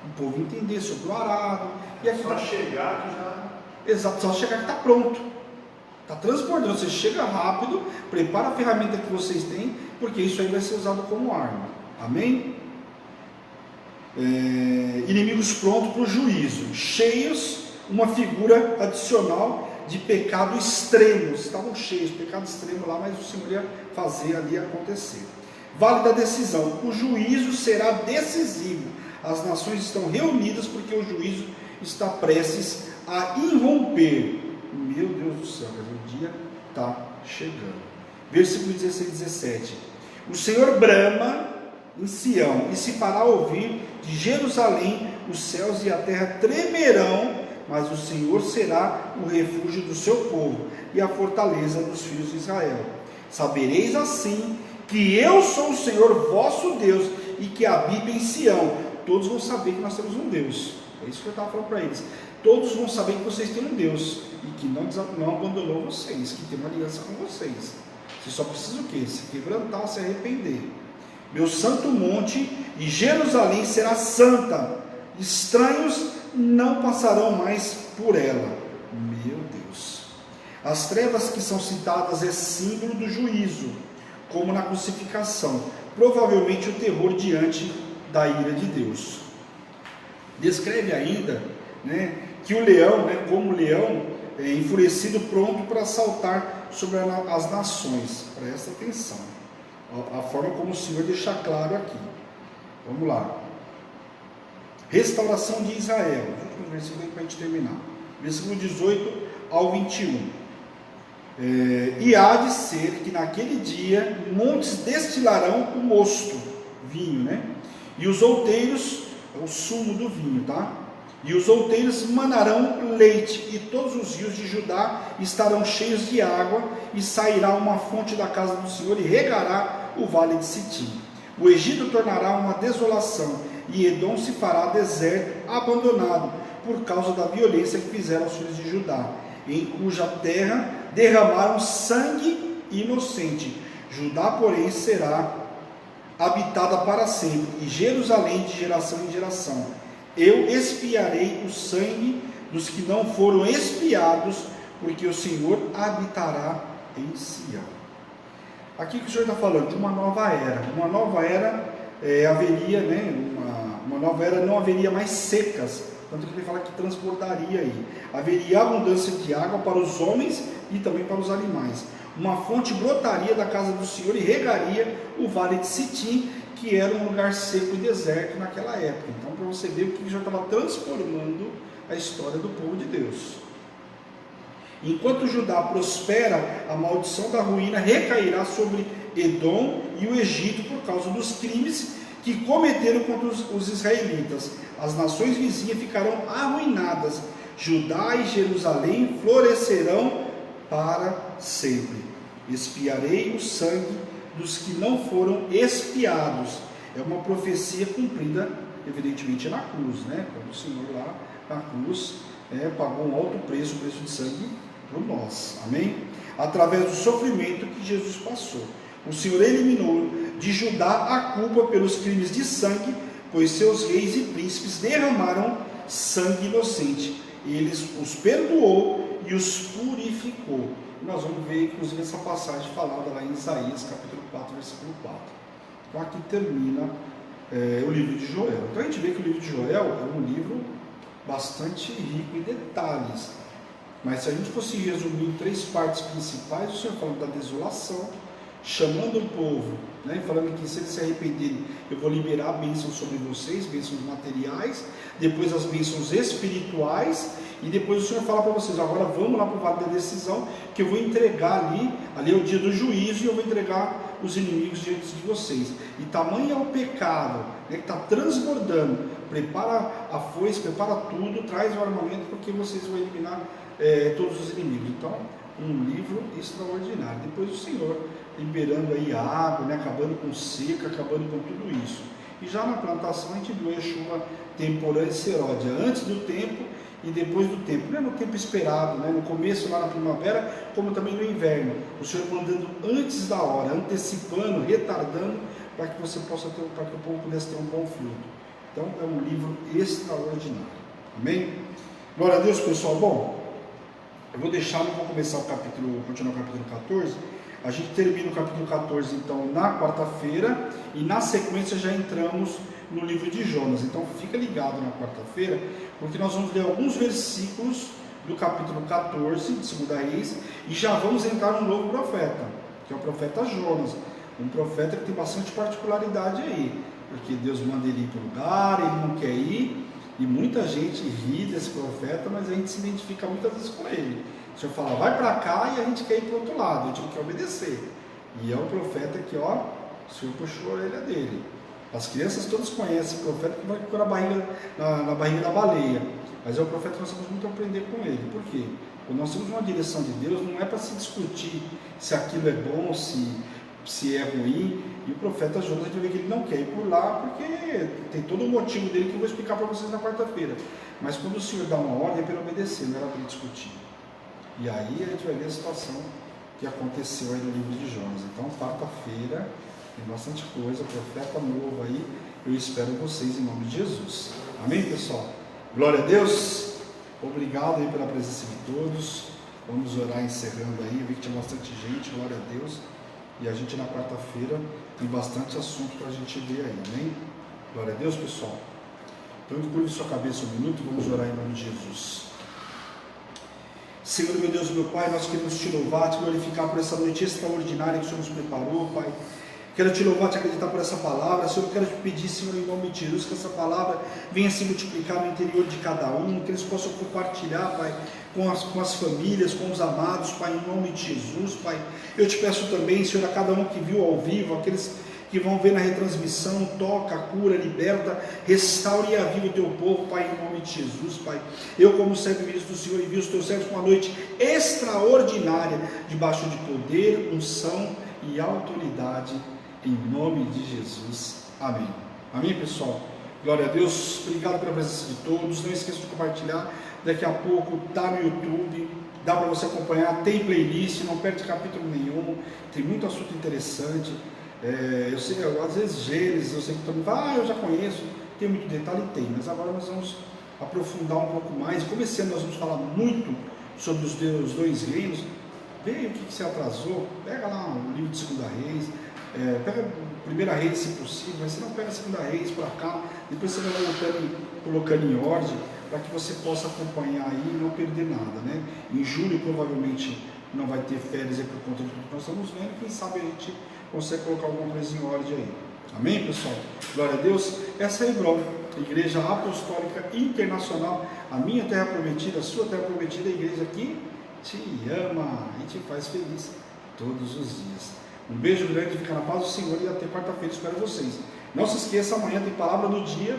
Speaker 1: o povo entender sobre o arado. E aqui
Speaker 2: só chegar que já...
Speaker 1: Exato, só chegar que está pronto. Está transbordando. Você chega rápido, prepara a ferramenta que vocês têm, porque isso aí vai ser usado como arma. Amém? Inimigos prontos para o juízo. Cheios, uma figura adicional de pecado extremo. Estavam cheios, pecado extremo lá, mas o Senhor ia fazer ali acontecer. Vale da decisão. O juízo será decisivo. As nações estão reunidas porque o juízo está prestes a irromper. Meu Deus do céu, o dia está chegando. Versículo 16 e 17. O Senhor brama em Sião e se fará ouvir de Jerusalém, os céus e a terra tremerão, mas o Senhor será o refúgio do seu povo e a fortaleza dos filhos de Israel. Sabereis assim que eu sou o Senhor vosso Deus e que habito em Sião. Todos vão saber que nós temos um Deus. É isso que eu estava falando para eles. Todos vão saber que vocês têm um Deus e que não abandonou vocês, que tem uma aliança com vocês. Vocês só precisam o quê? Se quebrantar, se arrepender. Meu santo monte e Jerusalém será santa. Estranhos não passarão mais por ela. Meu Deus. As trevas que são citadas é símbolo do juízo, como na crucificação. Provavelmente o terror diante da ira de Deus. Descreve ainda, que o leão, como o leão, enfurecido, pronto para saltar sobre as nações. Presta atenção. A forma como o Senhor deixa claro aqui. Vamos lá. Restauração de Israel. Último versículo para a gente terminar. Versículo 18 ao 21. E há de ser que naquele dia montes destilarão o mosto, vinho, e os outeiros, é o sumo do vinho, tá? E os outeiros manarão leite, e todos os rios de Judá estarão cheios de água, e sairá uma fonte da casa do Senhor e regará o vale de Sitim. O Egito tornará uma desolação, e Edom se fará deserto, abandonado, por causa da violência que fizeram os filhos de Judá, em cuja terra derramaram sangue inocente. Judá, porém, será habitada para sempre, e Jerusalém de geração em geração. Eu expiarei o sangue dos que não foram expiados, porque o Senhor habitará em Sião. Aqui que o Senhor está falando de uma nova era. Uma nova era haveria, uma nova era, não haveria mais secas, tanto que ele fala que transbordaria aí. Haveria abundância de água para os homens e também para os animais. Uma fonte brotaria da casa do Senhor e regaria o vale de Sitim, que era um lugar seco e deserto naquela época. Então, para você ver o que já estava transformando a história do povo de Deus. Enquanto Judá prospera, a maldição da ruína recairá sobre Edom e o Egito por causa dos crimes que cometeram contra os israelitas. As nações vizinhas ficarão arruinadas. Judá e Jerusalém florescerão para sempre. Expiarei o sangue dos que não foram expiados. É uma profecia cumprida, evidentemente, na cruz, quando o Senhor lá na cruz pagou um alto preço, o preço de sangue por nós, amém? Através do sofrimento que Jesus passou, o Senhor eliminou de Judá a culpa pelos crimes de sangue, pois seus reis e príncipes derramaram sangue inocente. Ele os perdoou e os purificou. Nós vamos ver, inclusive, essa passagem falada lá em Isaías, capítulo 4, versículo 4. Então, aqui termina o livro de Joel. Então, a gente vê que o livro de Joel é um livro bastante rico em detalhes. Mas, se a gente fosse resumir em 3 partes principais, o Senhor falando da desolação, chamando o povo, falando que se eles se arrependerem, eu vou liberar bênçãos sobre vocês, bênçãos materiais, depois as bênçãos espirituais, e depois o Senhor fala para vocês, agora vamos lá para o vale da decisão, que eu vou entregar ali é o dia do juízo, e eu vou entregar os inimigos diante de vocês. E tamanho é o pecado, que está transbordando. Prepara a foice, prepara tudo, traz o armamento, porque vocês vão eliminar todos os inimigos. Então, um livro extraordinário. Depois o Senhor liberando aí água, acabando com seca, acabando com tudo isso. E já na plantação a gente viu a chuva temporã e seródia, antes do tempo e depois do tempo. Não é no tempo esperado, no começo lá na primavera, como também no inverno. O Senhor mandando antes da hora, antecipando, retardando, para que você possa ter, para que o povo pudesse ter um bom fruto. Então é um livro extraordinário. Amém? Glória a Deus, pessoal. Bom, eu vou deixar, não vou começar continuar o capítulo 14. A gente termina o capítulo 14, então, na quarta-feira, e na sequência já entramos no livro de Jonas. Então, fica ligado na quarta-feira, porque nós vamos ler alguns versículos do capítulo 14, de 2 Reis, e já vamos entrar no novo profeta, que é o profeta Jonas. Um profeta que tem bastante particularidade aí, porque Deus manda ele ir para o lugar, ele não quer ir, e muita gente ri desse profeta, mas a gente se identifica muitas vezes com ele. O Senhor fala, vai para cá, e a gente quer ir para o outro lado, a gente não quer obedecer. E é o profeta que, o Senhor puxou a orelha dele. As crianças todas conhecem o profeta que vai pôr na barriga da baleia. Mas é o profeta que nós temos muito a aprender com ele. Por quê? Quando nós temos uma direção de Deus, não é para se discutir se aquilo é bom, se se é ruim. E o profeta Jonas, a gente vê que ele não quer ir por lá, porque tem todo o motivo dele que eu vou explicar para vocês na quarta-feira. Mas quando o Senhor dá uma ordem, é para ele obedecer, não era para ele discutir. E aí a gente vai ver a situação que aconteceu aí no livro de Jonas. Então, quarta-feira, tem bastante coisa, profeta novo aí, eu espero vocês em nome de Jesus. Amém, pessoal? Glória a Deus. Obrigado aí pela presença de todos. Vamos orar encerrando aí. Eu vi que tinha bastante gente, glória a Deus. E a gente na quarta-feira tem bastante assunto para a gente ver aí, amém? Glória a Deus, pessoal. Então, curve sua cabeça um minuto, vamos orar em nome de Jesus. Senhor, meu Deus, meu Pai, nós queremos te louvar, te glorificar por essa noite extraordinária que o Senhor nos preparou, Pai. Quero te louvar, te acreditar por essa palavra. Senhor, eu quero te pedir, Senhor, em nome de Jesus, que essa palavra venha se multiplicar no interior de cada um, que eles possam compartilhar, Pai, com as famílias, com os amados, Pai, em nome de Jesus, Pai. Eu te peço também, Senhor, a cada um que viu ao vivo, aqueles que vão ver na retransmissão, toca, cura, liberta, restaure e aviva o teu povo, Pai, em nome de Jesus, Pai. Eu, como servo e ministro do Senhor, envio os teus servos com uma noite extraordinária, debaixo de poder, unção e autoridade, em nome de Jesus. Amém. Amém, pessoal? Glória a Deus. Obrigado pela presença de todos. Não esqueça de compartilhar. Daqui a pouco está no YouTube. Dá para você acompanhar. Tem playlist. Não perde capítulo nenhum. Tem muito assunto interessante. Eu sei, às vezes Gênesis, eu sei que todo mundo fala, eu já conheço. Tem muito detalhe? Tem. Mas agora nós vamos aprofundar um pouco mais. Como esse ano nós vamos falar muito sobre os dois reinos. Vê o que se atrasou. Pega lá o livro de 2 Reis. Pega Primeira Reis, se possível, mas se não pega a 2 Reis para cá, depois você vai colocando em ordem, para que você possa acompanhar aí e não perder nada, né? Em julho provavelmente não vai ter férias aí por conta de tudo que nós estamos vendo, quem sabe a gente consegue colocar alguma coisa em ordem aí. Amém, pessoal? Glória a Deus. Essa é a Hebron, Igreja Apostólica Internacional, a minha terra prometida, a sua terra prometida, a igreja que te ama e te faz feliz todos os dias. Um beijo grande, fica na paz do Senhor e até quarta-feira espero vocês. Não se esqueça, amanhã tem palavra do dia.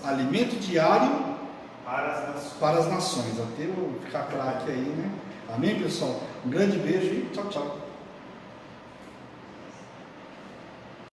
Speaker 1: Alimento diário para as nações. Até eu ficar craque aí, né? Amém, pessoal? Um grande beijo e tchau, tchau.